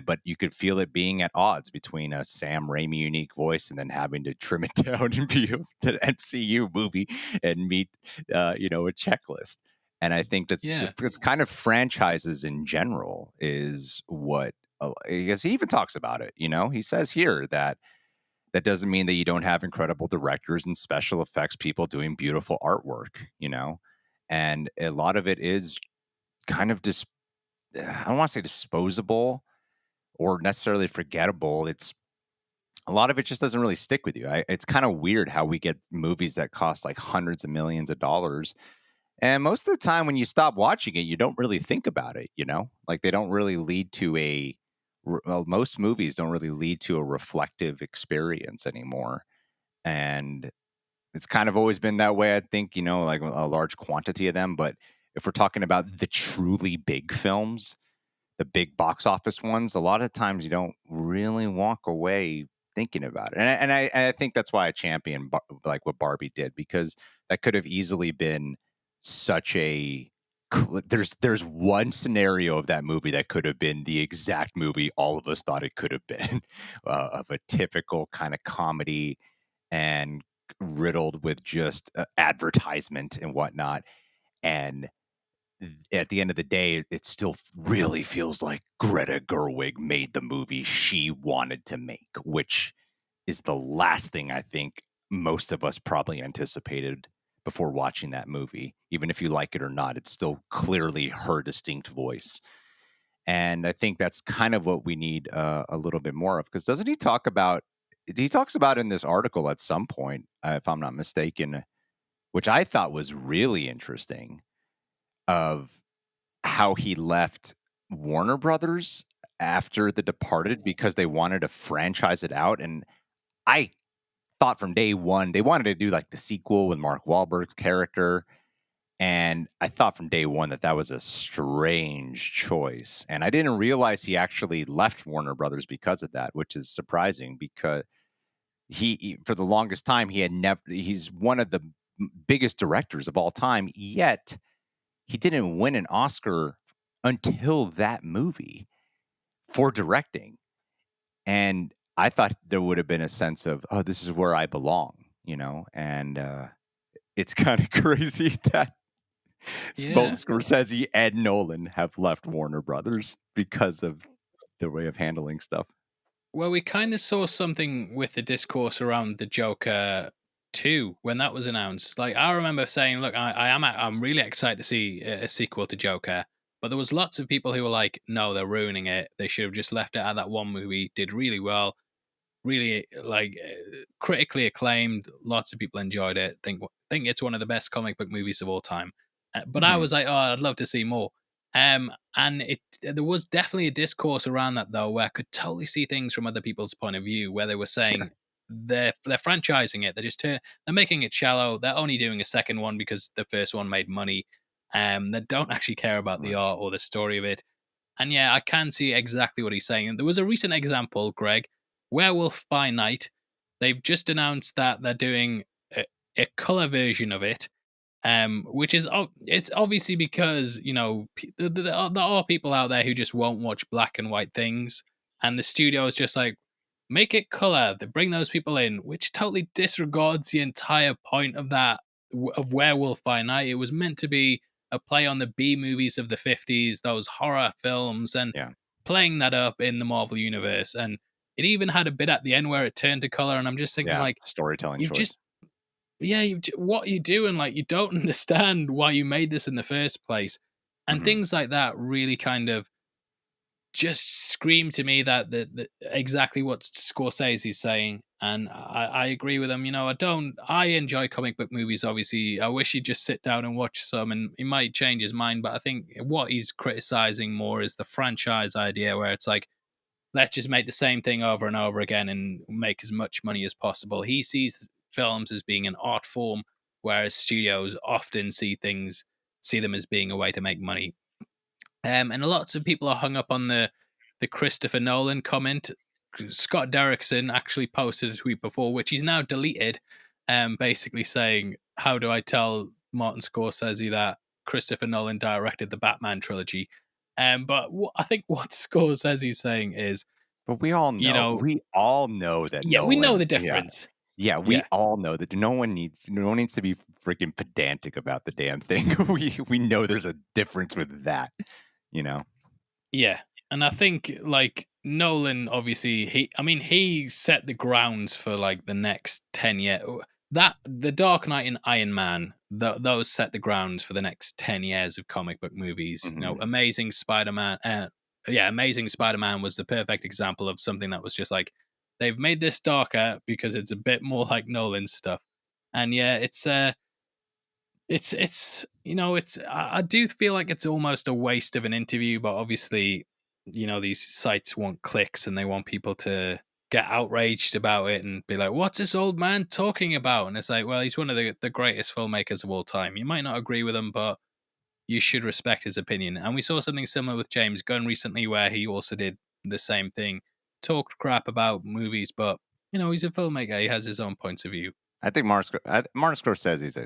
But you could feel it being at odds between a Sam Raimi unique voice and then having to trim it down and be an MCU movie and meet, a checklist. And I think Yeah. it's kind of franchises in general is what, because he even talks about it. He says here that doesn't mean that you don't have incredible directors and special effects people doing beautiful artwork. And a lot of it is kind of I don't want to say disposable or necessarily forgettable. It's a lot of it just doesn't really stick with you. It's kind of weird how we get movies that cost like hundreds of millions of dollars. And most of the time when you stop watching it, you don't really think about it. Like they don't really lead to well, most movies don't really lead to a reflective experience anymore. And it's kind of always been that way, I think, like a large quantity of them. But if we're talking about the truly big films, the big box office ones, a lot of times you don't really walk away thinking about it. And I think that's why I champion like what Barbie did, because that could have easily been such a there's one scenario of that movie that could have been the exact movie all of us thought it could have been, of a typical kind of comedy and riddled with just advertisement and whatnot. And at the end of the day, it still really feels like Greta Gerwig made the movie she wanted to make, which is the last thing I think most of us probably anticipated before watching that movie. Even if you like it or not, it's still clearly her distinct voice. And I think that's kind of what we need a little bit more of. Because doesn't he talk about? He talks about in this article at some point, if I'm not mistaken, which I thought was really interesting, of how he left Warner Brothers after The Departed because they wanted to franchise it out. And I thought from day one they wanted to do like the sequel with Mark Wahlberg's character. And I thought from day one that was a strange choice. And I didn't realize he actually left Warner Brothers because of that, which is surprising because for the longest time, he's one of the biggest directors of all time, yet he didn't win an Oscar until that movie for directing. And I thought there would have been a sense of, oh, this is where I belong. And it's kind of crazy that both Yeah. Scorsese and Nolan have left Warner Brothers because of their way of handling stuff. Well, we kind of saw something with the discourse around the Joker 2 when that was announced. Like, I remember saying, "Look, I'm really excited to see a sequel to Joker," but there was lots of people who were like, "No, they're ruining it. They should have just left it at that one movie. Did really well, really critically acclaimed. Lots of people enjoyed it. Think it's one of the best comic book movies of all time." But I Hmm. was like, "Oh, I'd love to see more." And there was definitely a discourse around that though, where I could totally see things from other people's point of view, where they were Sure. saying they're franchising it. They're making it shallow. They're only doing a second one because the first one made money. They don't actually care about the Right. art or the story of it. And yeah, I can see exactly what he's saying. And there was a recent example, Greg, Werewolf by Night. They've just announced that they're doing a color version of it, which is it's obviously because there are people out there who just won't watch black and white things, and the studio is just like, make it color. They bring those people in, which totally disregards the entire point of of Werewolf by Night. It was meant to be a play on the B movies of the 50s, those horror films, and Yeah. playing that up in the Marvel universe. And it even had a bit at the end where it turned to color, and I'm just thinking Yeah. like, Storytelling you've choice. just yeah, what are you doing? Like, you don't understand why you made this in the first place. And Hmm. things like that really kind of just scream to me that exactly what Scorsese's saying. And I agree with him. I enjoy comic book movies, obviously. I wish he'd just sit down and watch some, and he might change his mind. But I think what he's criticizing more is the franchise idea, where it's like, let's just make the same thing over and over again and make as much money as possible. He sees films as being an art form, whereas studios often see them as being a way to make money. And lots of people are hung up on the Christopher Nolan comment. Scott Derrickson actually posted a tweet before, which he's now deleted, basically saying, "How do I tell Martin Scorsese that Christopher Nolan directed the Batman trilogy?" But I think what Scorsese's saying is, But we all you know, know, we all know that yeah, we know Nolan. the Yeah, difference. yeah, we Yeah, all know that no one needs to be freaking pedantic about the damn thing. We know there's a difference with that. You know. yeah. And I think like Nolan, obviously, he set the grounds for like the next 10 years. That the Dark Knight and Iron Man, those set the grounds for the next 10 years of comic book movies. Hmm. Amazing Spider-Man. Yeah, Amazing Spider-Man was the perfect example of something that was just like, they've made this darker because it's a bit more like Nolan's stuff. And yeah, it's I do feel like it's almost a waste of an interview, but obviously, these sites want clicks and they want people to get outraged about it and be like, what's this old man talking about? And it's like, well, he's one of the greatest filmmakers of all time. You might not agree with him, but you should respect his opinion. And we saw something similar with James Gunn recently, where he also did the same thing, talked crap about movies, but he's a filmmaker. He has his own points of view. I think Martin Scorsese is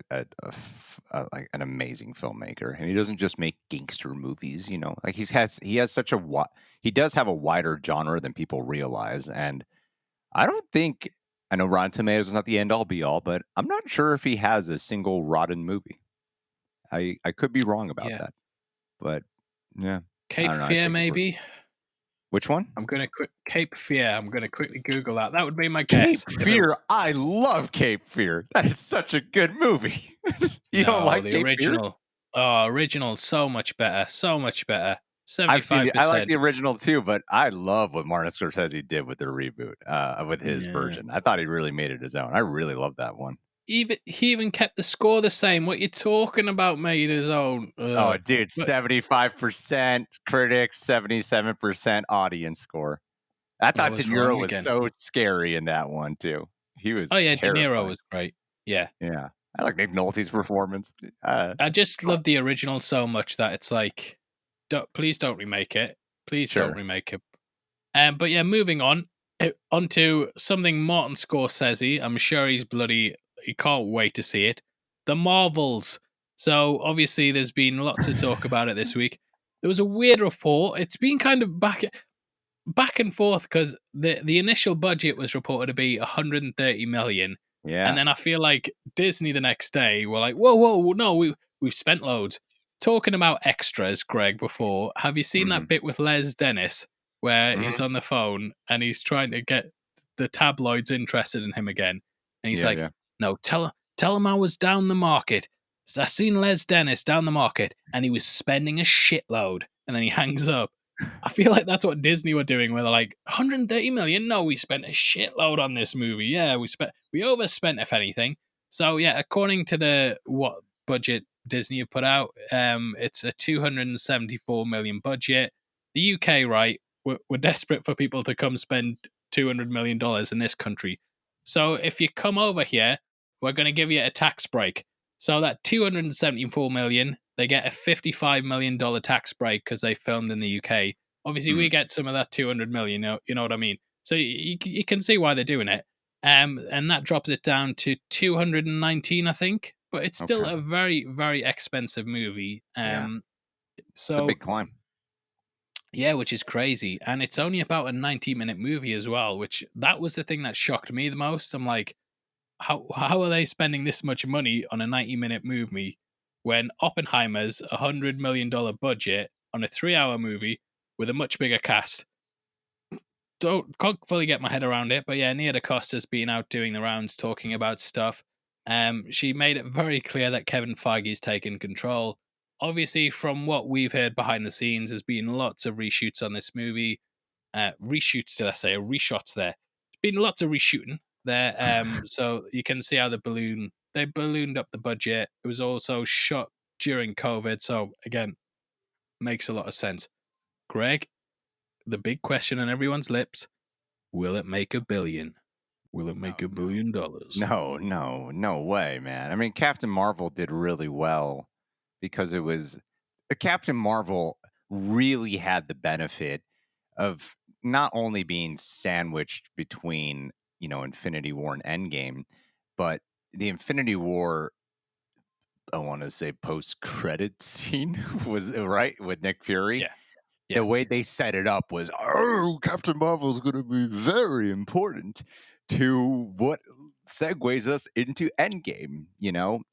like an amazing filmmaker, and he doesn't just make gangster movies. You know, like he has such a he does have a wider genre than people realize, and I don't think I know Rotten Tomatoes is not the end all be all, but I'm not sure if he has a single rotten movie. I could be wrong about Yeah. that, but yeah, I Cape don't know. I Fear, think maybe. which one? Cape Fear. I'm gonna quickly Google that. That would be my Cape guess. Fear. I love Cape Fear. That is such a good movie. You don't No, like the Cape Fear? original. Oh, original, so much better. So much better. I've seen I like 75%. the original too, but I love what Martin Scorsese did with the reboot, with his Yeah. version. I thought he really made it his own. I really love that one. He even kept the score the same. What you talking about, made his own? Oh, dude, But 75% critics, 77% audience score. I I thought De was Niro wrong was again. so scary in that one too. He Oh was yeah, De Niro terrifying. was great. Yeah, Yeah. I like Nick Nolte's performance. I just Come on. love the original so much that it's like, please don't remake it. Please don't Sure. remake it. But yeah, moving on onto something Martin Scorsese. I'm sure he can't wait to see it. The Marvels. So obviously, there's been lots of talk about it this week. There was a weird report. It's been kind of back and forth because the initial budget was reported to be 130 million, and Yeah. then I feel like Disney the next day were like, whoa, no, we've spent loads. Talking about extras, Greg. Before, have you seen Mhm. that bit with Les Dennis where he's Mhm. on the phone and he's trying to get the tabloids interested in him again. And he's Yeah, like, yeah. "No, tell him I was down the market. I seen Les Dennis down the market, and he was spending a shitload." And then he hangs up. I feel like that's what Disney were doing, where they're like, 130 million. No, we spent a shitload on this movie. Yeah, we overspent if anything. So yeah, according to the what budget Disney have put out, it's a 274 million budget. The UK, right? We're desperate for people to come spend $200 million in this country. So if you come over here, we're going to give you a tax break. So that 274 million, they get a $55 million tax break because they filmed in the UK. Obviously, we Mm, get some of that 200 million. You know what I mean? So you can see why they're doing it. And that drops it down to 219, I think. But it's still okay. a very, very expensive movie. Yeah. It's a So big climb. yeah, which is crazy. And it's only about a 90-minute movie as well, which that was the thing that shocked me the most. I'm like, how are they spending this much money on a 90-minute movie when Oppenheimer's $100 million budget on a 3-hour movie with a much bigger cast? Can't fully get my head around it, but yeah, Nia DaCosta's been out doing the rounds talking about stuff. She made it very clear that Kevin Feige's taken control. Obviously, from what we've heard behind the scenes, there's been lots of reshoots on this movie. Reshoots, did I say? Reshots there. There's been lots of reshooting there. So you can see how they ballooned up the budget. It was also shot during COVID. So again, makes a lot of sense. Greg, the big question on everyone's lips: will it make a billion? Will it make Oh, $1 billion? no way, man. I mean, Captain Marvel did really well because it was Captain Marvel really had the benefit of not only being sandwiched between, Infinity War and Endgame, but the Infinity War, I want to say post credit scene was right with Nick Fury. Yeah, yeah, The way they set it up was, oh, Captain Marvel is going to be very important to what segues us into Endgame,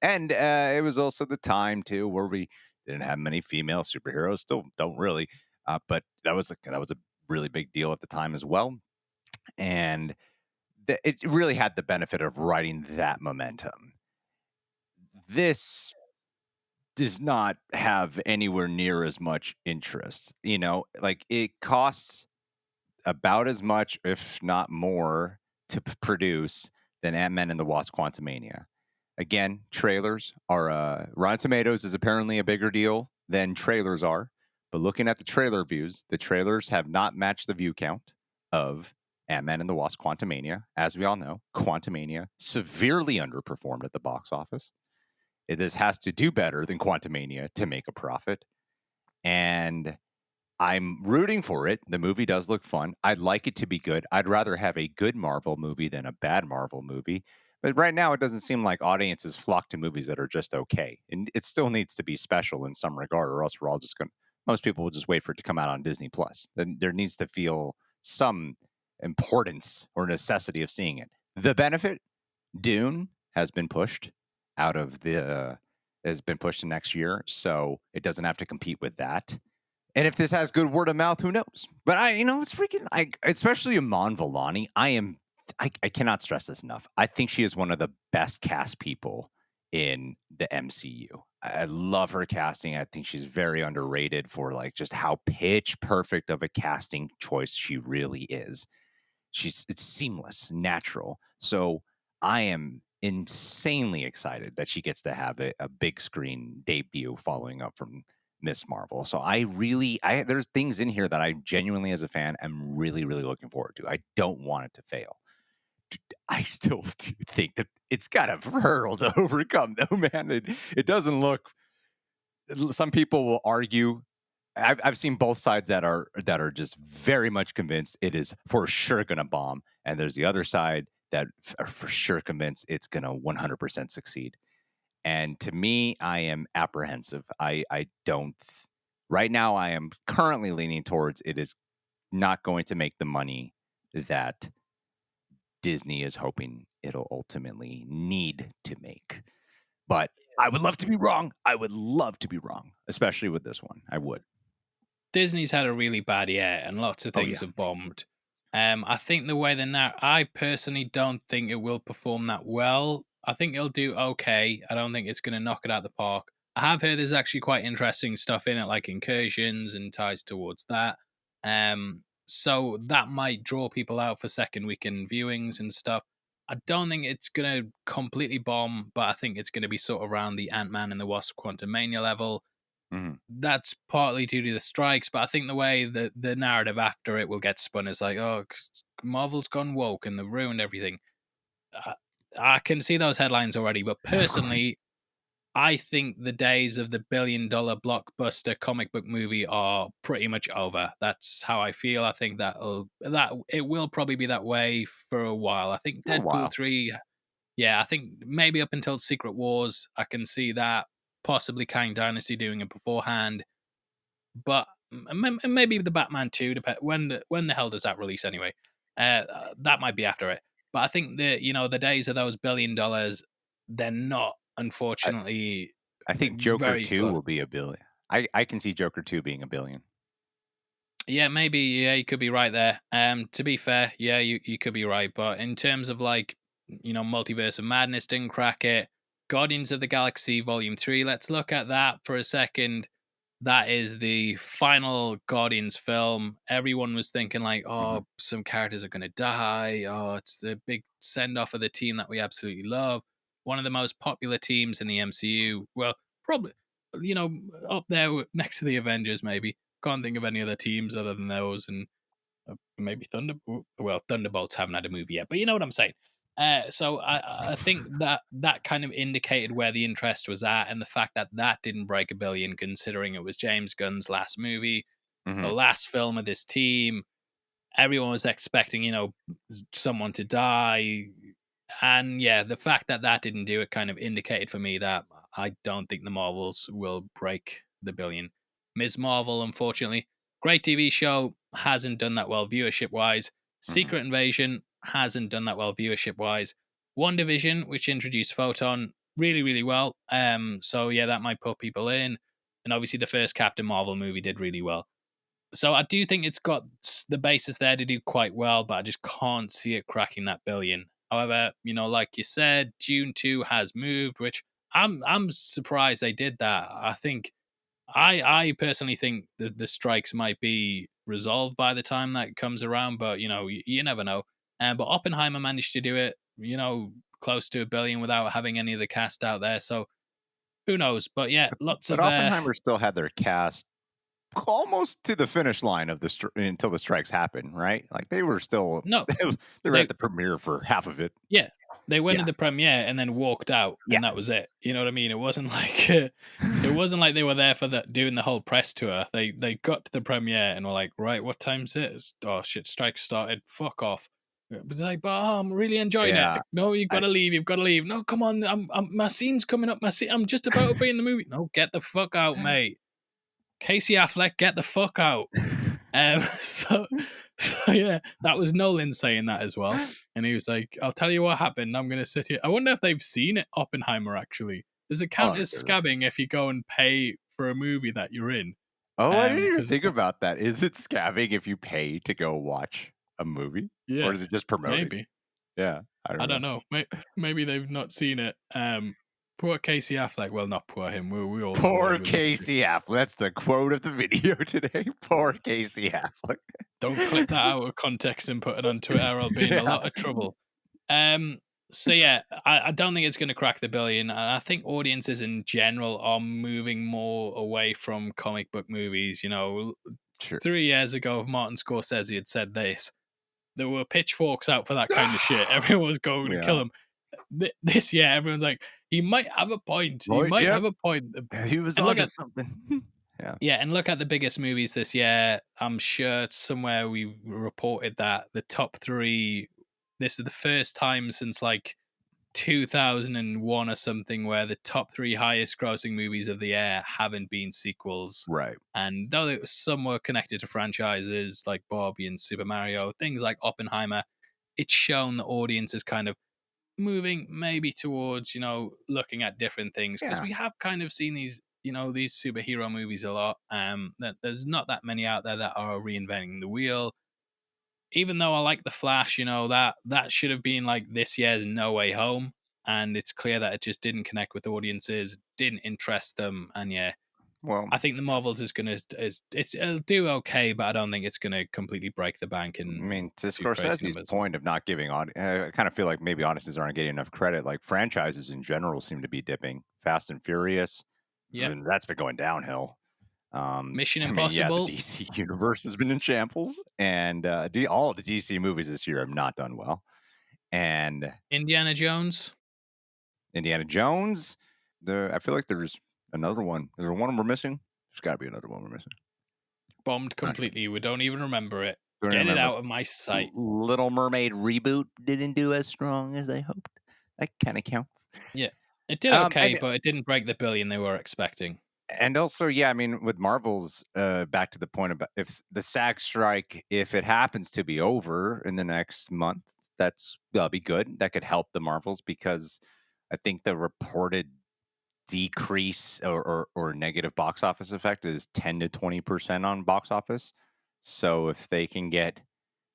and it was also the time too where we didn't have many female superheroes, still don't really, but that was a really big deal at the time as well, and it really had the benefit of riding that momentum. This does not have anywhere near as much interest, like it costs about as much, if not more, to produce than Ant-Man and the Wasp: Quantumania. Again, trailers are Rotten Tomatoes is apparently a bigger deal than trailers are, but looking at the trailer views, the trailers have not matched the view count of Ant-Man and the Wasp: Quantumania. As we all know, Quantumania severely underperformed at the box office. This has to do better than Quantumania to make a profit, and I'm rooting for it. The movie does look fun. I'd like it to be good. I'd rather have a good Marvel movie than a bad Marvel movie. But right now, it doesn't seem like audiences flock to movies that are just okay. And it still needs to be special in some regard, or else we're all just going to, most people will just wait for it to come out on Disney Plus. Then there needs to feel some importance or necessity of seeing it. The benefit, Dune has been pushed out of has been pushed to next year. So it doesn't have to compete with that. And if this has good word of mouth, who knows? But it's freaking like, especially Iman Vellani. I cannot stress this enough. I think she is one of the best cast people in the MCU. I love her casting. I think she's very underrated for like just how pitch perfect of a casting choice she really is. It's seamless, natural. So I am insanely excited that she gets to have a big screen debut following up from Miss Marvel. So I there's things in here that I genuinely as a fan am really, really looking forward to. I don't want it to fail. I still do think that it's got a hurdle to overcome though, man. It doesn't look, some people will argue, I've seen both sides that are just very much convinced it is for sure going to bomb, and there's the other side that are for sure convinced it's going to 100% succeed. And to me, I am apprehensive. I don't. Right now, I am currently leaning towards it is not going to make the money that Disney is hoping it'll ultimately need to make. But I would love to be wrong. I would love to be wrong, especially with this one. I would. Disney's had a really bad year, and lots of Oh things yeah. have bombed. I think the way I personally don't think it will perform that well. I think it'll do okay. I don't think it's going to knock it out the park. I have heard there's actually quite interesting stuff in it, like incursions and ties towards that. So that might draw people out for second weekend viewings and stuff. I don't think it's going to completely bomb, but I think it's going to be sort of around the Ant Man and the Wasp Quantumania level. Mhm. That's partly due to the strikes, but I think the way that the narrative after it will get spun is like, oh, Marvel's gone woke and they've ruined everything. I, I can see those headlines already, but Of course. personally, I think the days of the billion-dollar blockbuster comic book movie are pretty much over. That's how I feel. I think that it will probably be that way for a while. I think For a Deadpool while. 3, yeah, I think maybe up until Secret Wars, I can see that. Possibly Kang Dynasty doing it beforehand, but maybe the Batman 2, when the hell does that release anyway? That might be after it. But I think the days of those $1 billion, they're not, I unfortunately, I think Joker very 2 close. will be a billion. I can see Joker 2 being a billion. Yeah, maybe. Yeah, you could be right there. To be fair, yeah, you could be right. But in terms of like, Multiverse of Madness didn't crack it. Guardians of the Galaxy Volume 3. Let's look at that for a second. That is the final Guardians film. Everyone was thinking like, Mhm. oh, some characters are going to die. Oh, it's the big send off of the team that we absolutely love. One of the most popular teams in the MCU. Well, probably, you know, up there next to the Avengers. Maybe can't think of any other teams other than those, and maybe Thunderbolts haven't had a movie yet, but you know what I'm saying. So I think that kind of indicated where the interest was at, and the fact that that didn't break a billion, considering it was James Gunn's last movie, the Mhm. last film of this team. Everyone was expecting, someone to die, and yeah, the fact that that didn't do it kind of indicated for me that I don't think the Marvels will break the billion. Ms. Marvel, unfortunately, great TV show, hasn't done that well viewership wise. Mhm. Secret Invasion hasn't done that well viewership wise. One Division, which introduced Photon, really, really well. So yeah, that might put people in. And obviously the first Captain Marvel movie did really well. So I do think it's got the basis there to do quite well, but I just can't see it cracking that billion. However, like you said, Dune 2 has moved, which I'm surprised they did that. I think I personally think the strikes might be resolved by the time that comes around, but you never know. But Oppenheimer managed to do it, close to a billion without having any of the cast out there. So who knows? But yeah, lots But of Oppenheimer still had their cast almost to the finish line of until the strikes happened, right? Like they were still no. they were They at the premiere for half of it. Yeah, they went to Yeah. the premiere and then walked out, Yeah. and that was it. You know what I mean? It wasn't like it wasn't like they were there for doing the whole press tour. They got to the premiere and were like, right, what time's it? Oh shit, strike started. Fuck off. It was like, but I'm really enjoying it. Yeah. Like, no, you've got I to leave. You've got to leave. No, come on. My scene's coming up. I'm just about to be in the movie. No, get the fuck out, mate. Casey Affleck, get the fuck out. So, so yeah, that was Nolan saying that as well, and he was like, "I'll tell you what happened. I'm gonna sit here." I wonder if they've seen it, Oppenheimer. Actually, does it count oh, as scabbing if you go and pay for a movie that you're in? I didn't even Because think about that. Is it scabbing if you pay to go watch a movie? Or yeah, is it just promoting? maybe Yeah, I I don't don't know. know. Maybe they've not seen it. Poor Casey Affleck. Well, not poor him. We all know what Poor he was up to. Casey Affleck. That's the quote of the video today. Poor Casey Affleck. Don't clip that out of context and put it on Twitter. I'll be in a Yeah, lot of trouble. Um, so yeah, I don't think it's going to crack the billion, and I think audiences in general are moving more away from comic book movies. 3 years ago, if Martin Scorsese had said this, there were pitchforks out for that kind of shit. Everyone was going to kill yeah. him. This year, everyone's like, he might have a point. He Right, might yep. have a point. He was And look onto at something. Yeah, yeah, and look at the biggest movies this year. I'm sure somewhere we reported that the top three. This is the first time since like 2001 or something where the top three highest grossing movies of the year haven't been sequels. right. And though some were connected to franchises like Barbie and Super Mario, things like Oppenheimer, it's shown the audience is kind of moving maybe towards, looking at different things because Yeah. we have kind of seen these. these superhero movies a lot. That there's not that many out there that are reinventing the wheel. Even though I like the Flash, that should have been like this year's No Way Home, and it's clear that it just didn't connect with audiences, didn't interest them, and yeah, Well, I think the Marvels it'll do okay, but I don't think it's gonna completely break the bank I and mean, to do crazy Scorsese's numbers. point of not giving I kind of feel like maybe audiences aren't getting enough credit. Like franchises in general seem to be dipping. Fast and Furious, Yep. that's been going downhill. Mission I mean, yeah, the Impossible, DC universe has been in shambles, and all of the DC movies this year have not done well. And Indiana Jones, Indiana Jones, I feel like there's another one. Is there one we're missing? There's got to be another one we're missing. bombed Not sure. completely. We don't even remember it. Don't Get it remember. out of my sight. Little Mermaid reboot didn't do as strong as I hoped. That kind of counts. Yeah. It did Um, okay, and but it didn't break the billion they were expecting. and also, yeah, I mean, with Marvel's, back to the point about if the SAG strike, if it happens to be over in the next month, that'll be good. That could help the Marvels because I think the reported decrease or negative box office effect is 10 to 20% on box office. So if they can get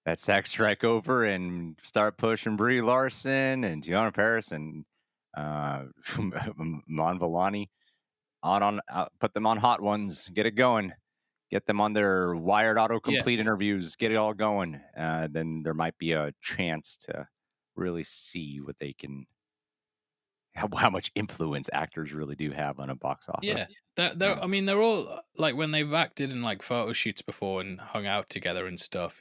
that SAG strike over and start pushing Brie Larson and Gianna Paris and uh, Mon Vellani put them on hot ones, get it going, get them on their wired Yeah. autocomplete interviews, get it all going. Then there might be a chance to really see what they can, how much influence actors really do have on a box Yeah. office. They're Uh, I mean, they're all like when they've acted in like photo shoots before and hung out together and stuff.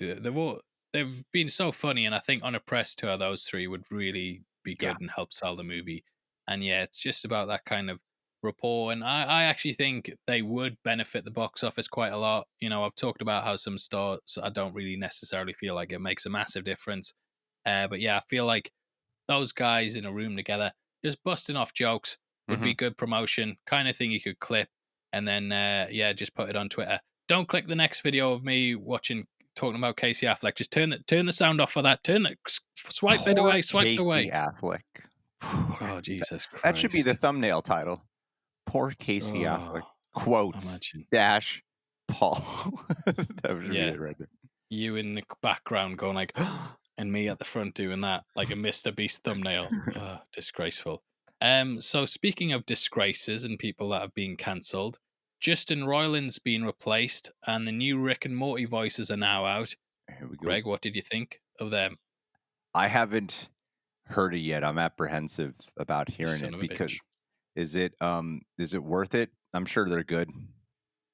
They've been so funny, and I think on a press tour, those three would really be yeah. good and help sell the movie. And yeah, it's just about that kind of rapport. And I actually think they would benefit the box office quite a lot. I've talked about how some stars I don't really necessarily feel like it makes a massive difference. But yeah, I feel like those guys in a room together, just busting off jokes would hmm be good promotion, kind of thing you could clip and then yeah, just put it on Twitter. Don't click the next video of me talking about Casey Affleck. Just turn the sound off for that. Swipe it Poor away, swipe it Casey away. Affleck. Poor- Oh Jesus that should be the Christ. thumbnail title. Poor Casey Affleck. Oh, Quotes imagine. dash Paul. That should be Yeah, it right there. you in the background going like, and me at the front doing that like a Mr. Beast thumbnail. Disgraceful. So speaking of disgraces and people that have been cancelled, Justin Roiland's been replaced, and the new Rick and Morty voices are now out. Here we go. Greg, what did you think of them? I haven't heard it yet. I'm apprehensive about You hearing son it of a because bitch. is it worth it? I'm sure they're good.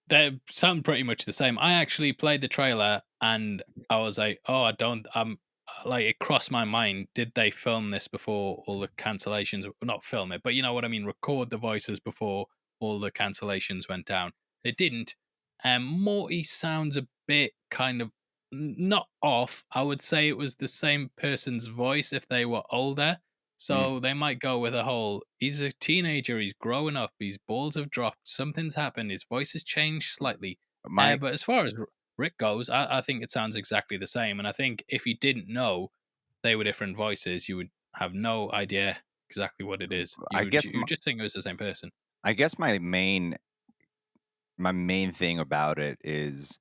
They sound pretty much the same. I actually played the trailer and I was like, oh, I don't. Like it crossed my mind. Did they film this before all the cancellations? Not film it, but you know what I mean. Record the voices before all the cancellations went down. They didn't. Morty sounds a bit kind of not off. I would say it was the same person's voice if they were older. Mm. So they might go with a whole, he's a teenager, he's growing up, his balls have dropped, something's happened, his voice has changed slightly. My But as far as Rick goes, I think it sounds exactly the same. And I think if you didn't know they were different voices, you would have no idea exactly what it is. I guess You would just think it was the same person. I guess my main thing about it is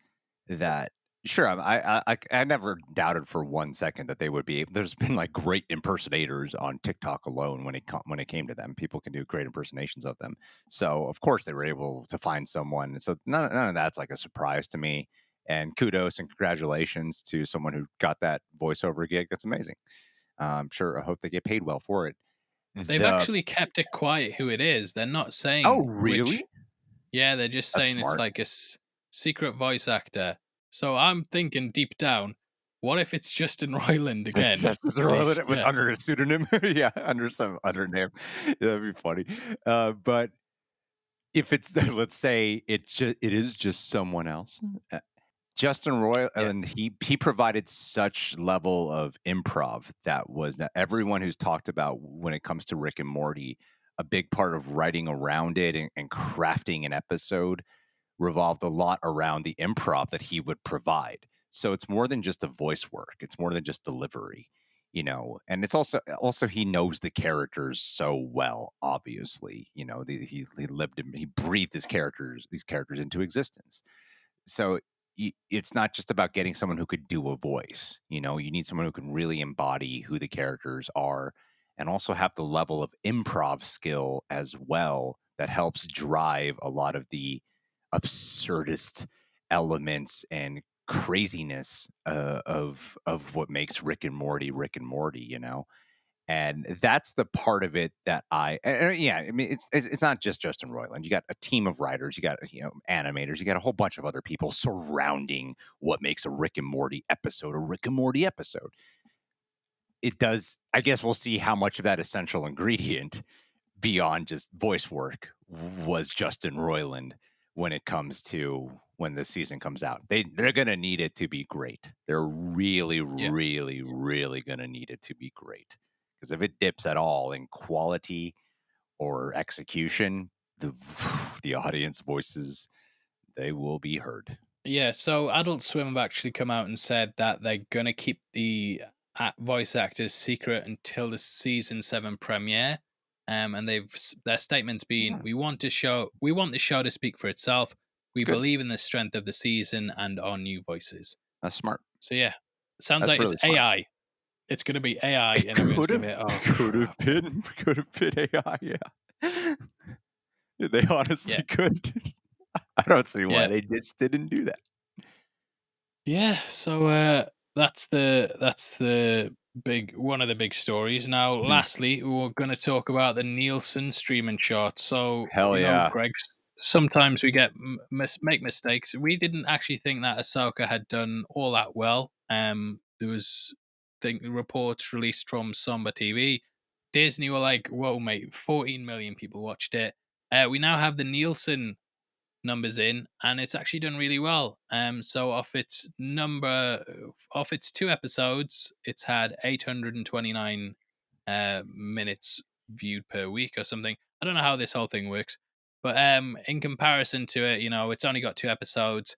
that sure I never doubted for 1 second that they would be. There's been like great impersonators on TikTok alone when it came to them. People can do great impersonations of them, so of course they were able to find someone. So none of that's like a surprise to me. And kudos and congratulations to someone who got that voiceover gig. That's amazing. Sure, I hope they get paid well for it. They've The actually kept it quiet who it is. They're not Oh, saying really? which. Yeah, they're just That's saying it's smart. like a secret voice actor. So I'm thinking deep down, what if it's Justin Roiland It's again? just as And he's relevant with yeah, under a pseudonym. Yeah, under some other name. Yeah, that'd be funny. But if it's let's say it is just someone else. Justin Roy yeah. and he provided such level of improv that was not everyone who's talked about when it comes to Rick and Morty, a big part of writing around it and crafting an episode revolved a lot around the improv that he would provide. So it's more than just the voice work. It's more than just delivery. And it's also he knows the characters so well, obviously. He lived him, he breathed these characters into existence. So it's not just about getting someone who could do a voice. You need someone who can really embody who the characters are, and also have the level of improv skill as well that helps drive a lot of the absurdist elements and craziness of what makes Rick and Morty. And that's the part of it that yeah, I mean, it's not just Justin Roiland. You got a team of writers, you got animators, you got a whole bunch of other people surrounding what makes a Rick and Morty episode a Rick and Morty episode. It does. I guess we'll see how much of that essential ingredient beyond just voice work was Justin Roiland when it comes to when the season comes out. They're gonna need it to be great. They're really, Yeah. really, really gonna need it to be great. Because if it dips at all in quality or execution, the the audience voices, they will be heard. Yeah, so Adult Swim have actually come out and said that they're gonna keep the voice actors secret until the season 7 premiere. And their statements being, Yeah, we want the show to speak for itself. We good. believe in the strength of the season and our new voices." That's smart. So yeah, sounds That's like it's really smart. AI. It's gonna be AI, It and everyone's could gonna have, be like, "Oh crap!" could have been AI. Yeah, they Yeah, honestly could. I don't see why yeah. they just didn't do that. Yeah, so that's the big one of the big stories. Now, Hmm. lastly, we're going to talk about the Nielsen streaming chart. So, Hell yeah. Greg, sometimes we make mistakes. We didn't actually think that Ahsoka had done all that well. There was think reports released from Somber TV. Disney were like, "Whoa, mate, 14 million people watched it." We now have the Nielsen numbers in, and it's actually done really well. So off its 2 episodes, it's had 829 minutes viewed per week or something. I don't know how this whole thing works, but in comparison to it, it's only got 2 episodes.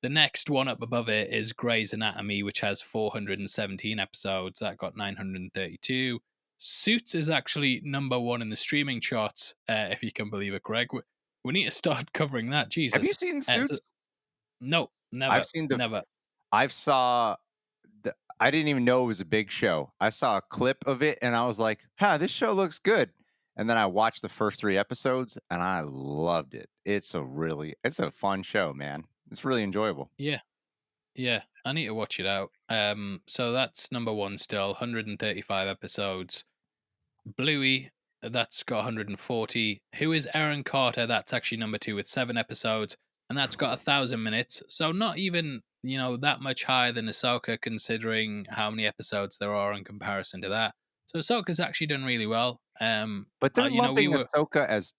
The next one up above it is Grey's Anatomy, which has 417 episodes. That got 932. Suits is actually number one in the streaming charts, if you can believe it, Greg. We need to start covering that. Have you Jesus. seen So- Suits? no, I've never, seen never. I've saw I didn't even know it was a big show. I saw a clip of it and I was like, "Huh, this show looks good." And then I watched the first 3 episodes and I loved it. It's a fun show, man. It's really enjoyable. Yeah, yeah. I need to watch it out. So that's number one still, 135 episodes. Bluey, that's got 140. Who is Aaron Carter? That's actually number two with 7 episodes, and that's got 1,000 minutes. So not even that much higher than Ahsoka, considering how many episodes there are in comparison to that. So Ahsoka's actually done really well. But they're We lumping were. Ahsoka as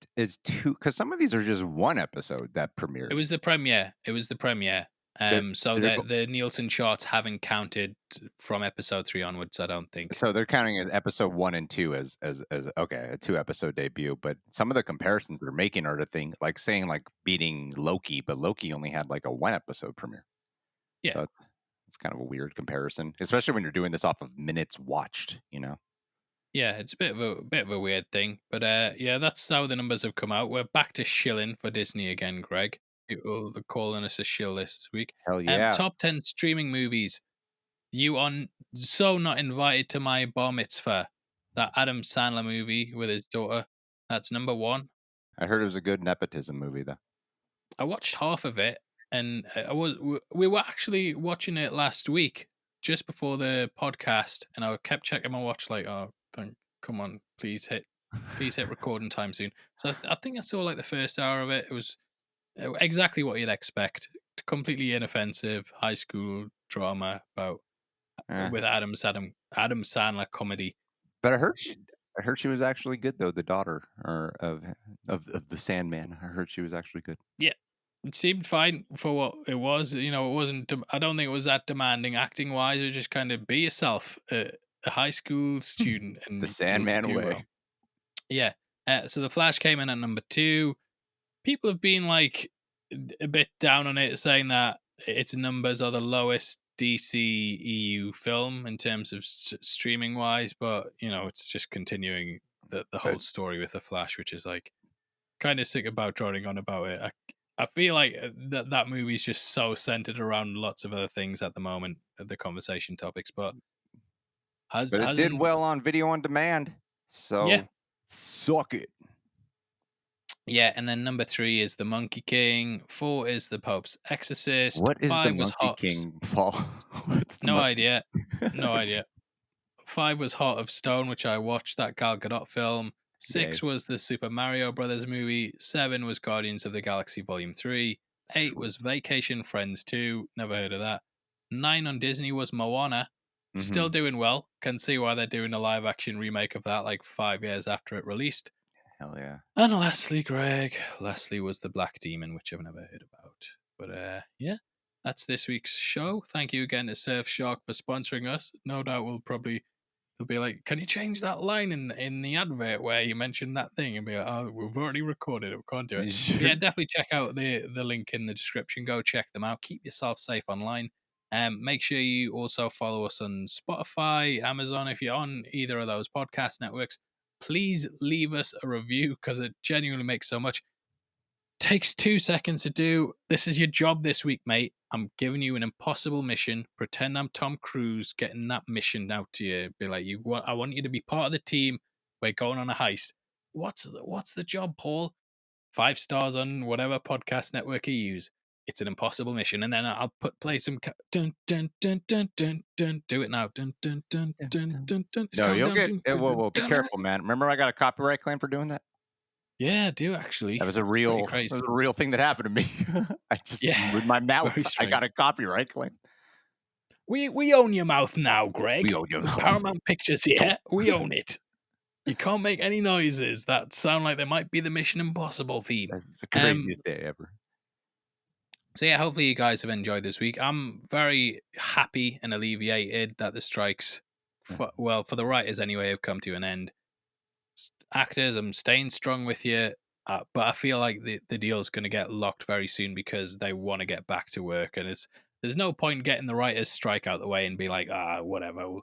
2 because some of these are just 1 episode that It premiered. was the premiere. It was the premiere. They're So they're the go the Nielsen charts haven't counted from episode 3 onwards. I don't think. so they're counting as episode 1 and 2 as okay, a 2-episode debut, but some of the comparisons they're making are the thing like saying, like, beating Loki, but Loki only had, like, a 1-episode premiere. Yeah. So it's kind of a weird comparison, especially when you're doing this off of minutes watched? Yeah, it's a bit of a weird thing, but yeah, that's how the numbers have come out. We're back to shilling for Disney again, Greg. People are calling us a shill this week. Hell yeah. Top 10 streaming movies. You are so not invited to my bar mitzvah. That Adam Sandler movie with his daughter. That's number one. I heard it was a good nepotism movie, though. I watched half of it, and we were actually watching it last week, just before the podcast, and I kept checking my watch, like, oh, come on, please hit recording time soon. So I think I saw like the first hour of it. It was exactly what you'd expect, completely inoffensive high school drama about Eh. with Adam Sandler comedy. But I heard she was actually good, though, the daughter or of the Sandman. I heard she was actually good. Yeah, it seemed fine for what it was. It wasn't. I don't think it was that demanding acting wise. It was just kind of be yourself, a high school student, The and you'll Sandman do way. well. Yeah. So the Flash came in at number two. People have been like a bit down on it, saying that its numbers are the lowest DC EU film in terms of streaming wise, but it's just continuing the whole But story with the Flash, which is like kind of sick about droning on about it. I feel like that movie's just so centered around lots of other things at the moment, the conversation topics, but it did hasn't. well on video on demand, Yeah, so suck it. yeah, and then number 3 is The Monkey King, 4 is The Pope's Exorcist, What is the 5 was Monkey Hot. King, Paul? What's the No Monkey idea, no King? idea. 5 was Heart of Stone, which I watched, that Gal Gadot film. Yay. 6 was the Super Mario Brothers movie. 7 was Guardians of the Galaxy Volume 3. 8 Sweet. was Vacation Friends 2. Never heard of that. 9 on Disney was Moana. Still Mhm. doing well. Can see why they're doing a live action remake of that like 5 years after it released. Hell yeah. And lastly, Greg. Lastly was The Black Demon, which I've never heard about. But yeah, that's this week's show. Thank you again to Surfshark for sponsoring us. No doubt they'll be like, "Can you change that line in the advert where you mentioned that thing?" And be like, "Oh, we've already recorded it. We can't do it." But yeah, Sure. definitely check out the link in the description. Go check them out. Keep yourself safe online. Make sure you also follow us on Spotify, Amazon, if you're on either of those podcast networks. Please leave us a review because it genuinely makes so much. Takes 2 seconds to do. This is your job this week, mate. I'm giving you an impossible mission. Pretend I'm Tom Cruise getting that mission out to you. Be like, I want you to be part of the team. We're going on a heist. What's the job, Paul? 5 stars on whatever podcast network you use. It's an impossible mission, and then I'll play some dun dun dun dun dun dun. Do it now. Dun dun dun Dun, dun dun. dun dun. It's No, calm you'll down. get Dun, whoa, dun, whoa, be dun, dun. careful, man. Remember I got a copyright claim for doing that? Yeah, I do actually. That was a Pretty real crazy. thing that happened to me. I just Yeah, with my mouth, very I strange. got a copyright claim. We own your mouth now, We Greg. owe you no. Paramount Pictures here. We own it. You can't make any noises that sound like they might be the Mission Impossible theme. That's the Um, craziest day ever. so yeah, hopefully you guys have enjoyed this week. I'm very happy and alleviated that the strikes, for the writers anyway, have come to an end. Actors, I'm staying strong with you, but I feel like the deal is going to get locked very soon because they want to get back to work, and there's no point getting the writers' strike out the way and be like, whatever, we'll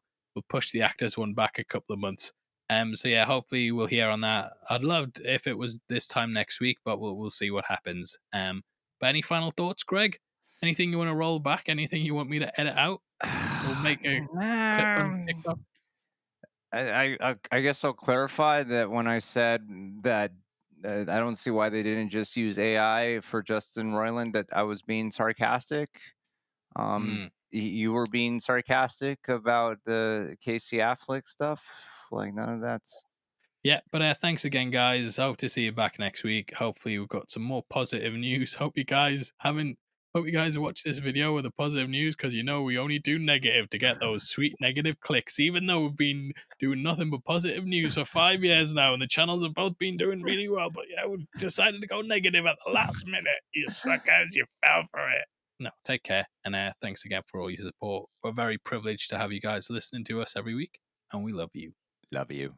push the actors one back a couple of months. So yeah, hopefully we'll hear on that. I'd love if it was this time next week, but we'll see what happens. But any final thoughts, Greg? Anything you want to roll back? Anything you want me to edit out? We'll make a clip on TikTok. I guess I'll clarify that when I said that I don't see why they didn't just use AI for Justin Roiland, that I was being sarcastic. Mm. You were being sarcastic about the Casey Affleck stuff. Like none of that's. Yeah, but thanks again, guys. Hope to see you back next week. Hopefully, we've got some more positive news. Hope you guys watch this video with the positive news because we only do negative to get those sweet negative clicks. Even though we've been doing nothing but positive news for 5 years now, and the channels have both been doing really well. But yeah, we decided to go negative at the last minute. You suckers, you fell for it. No, take care, and thanks again for all your support. We're very privileged to have you guys listening to us every week, and we love you. Love you.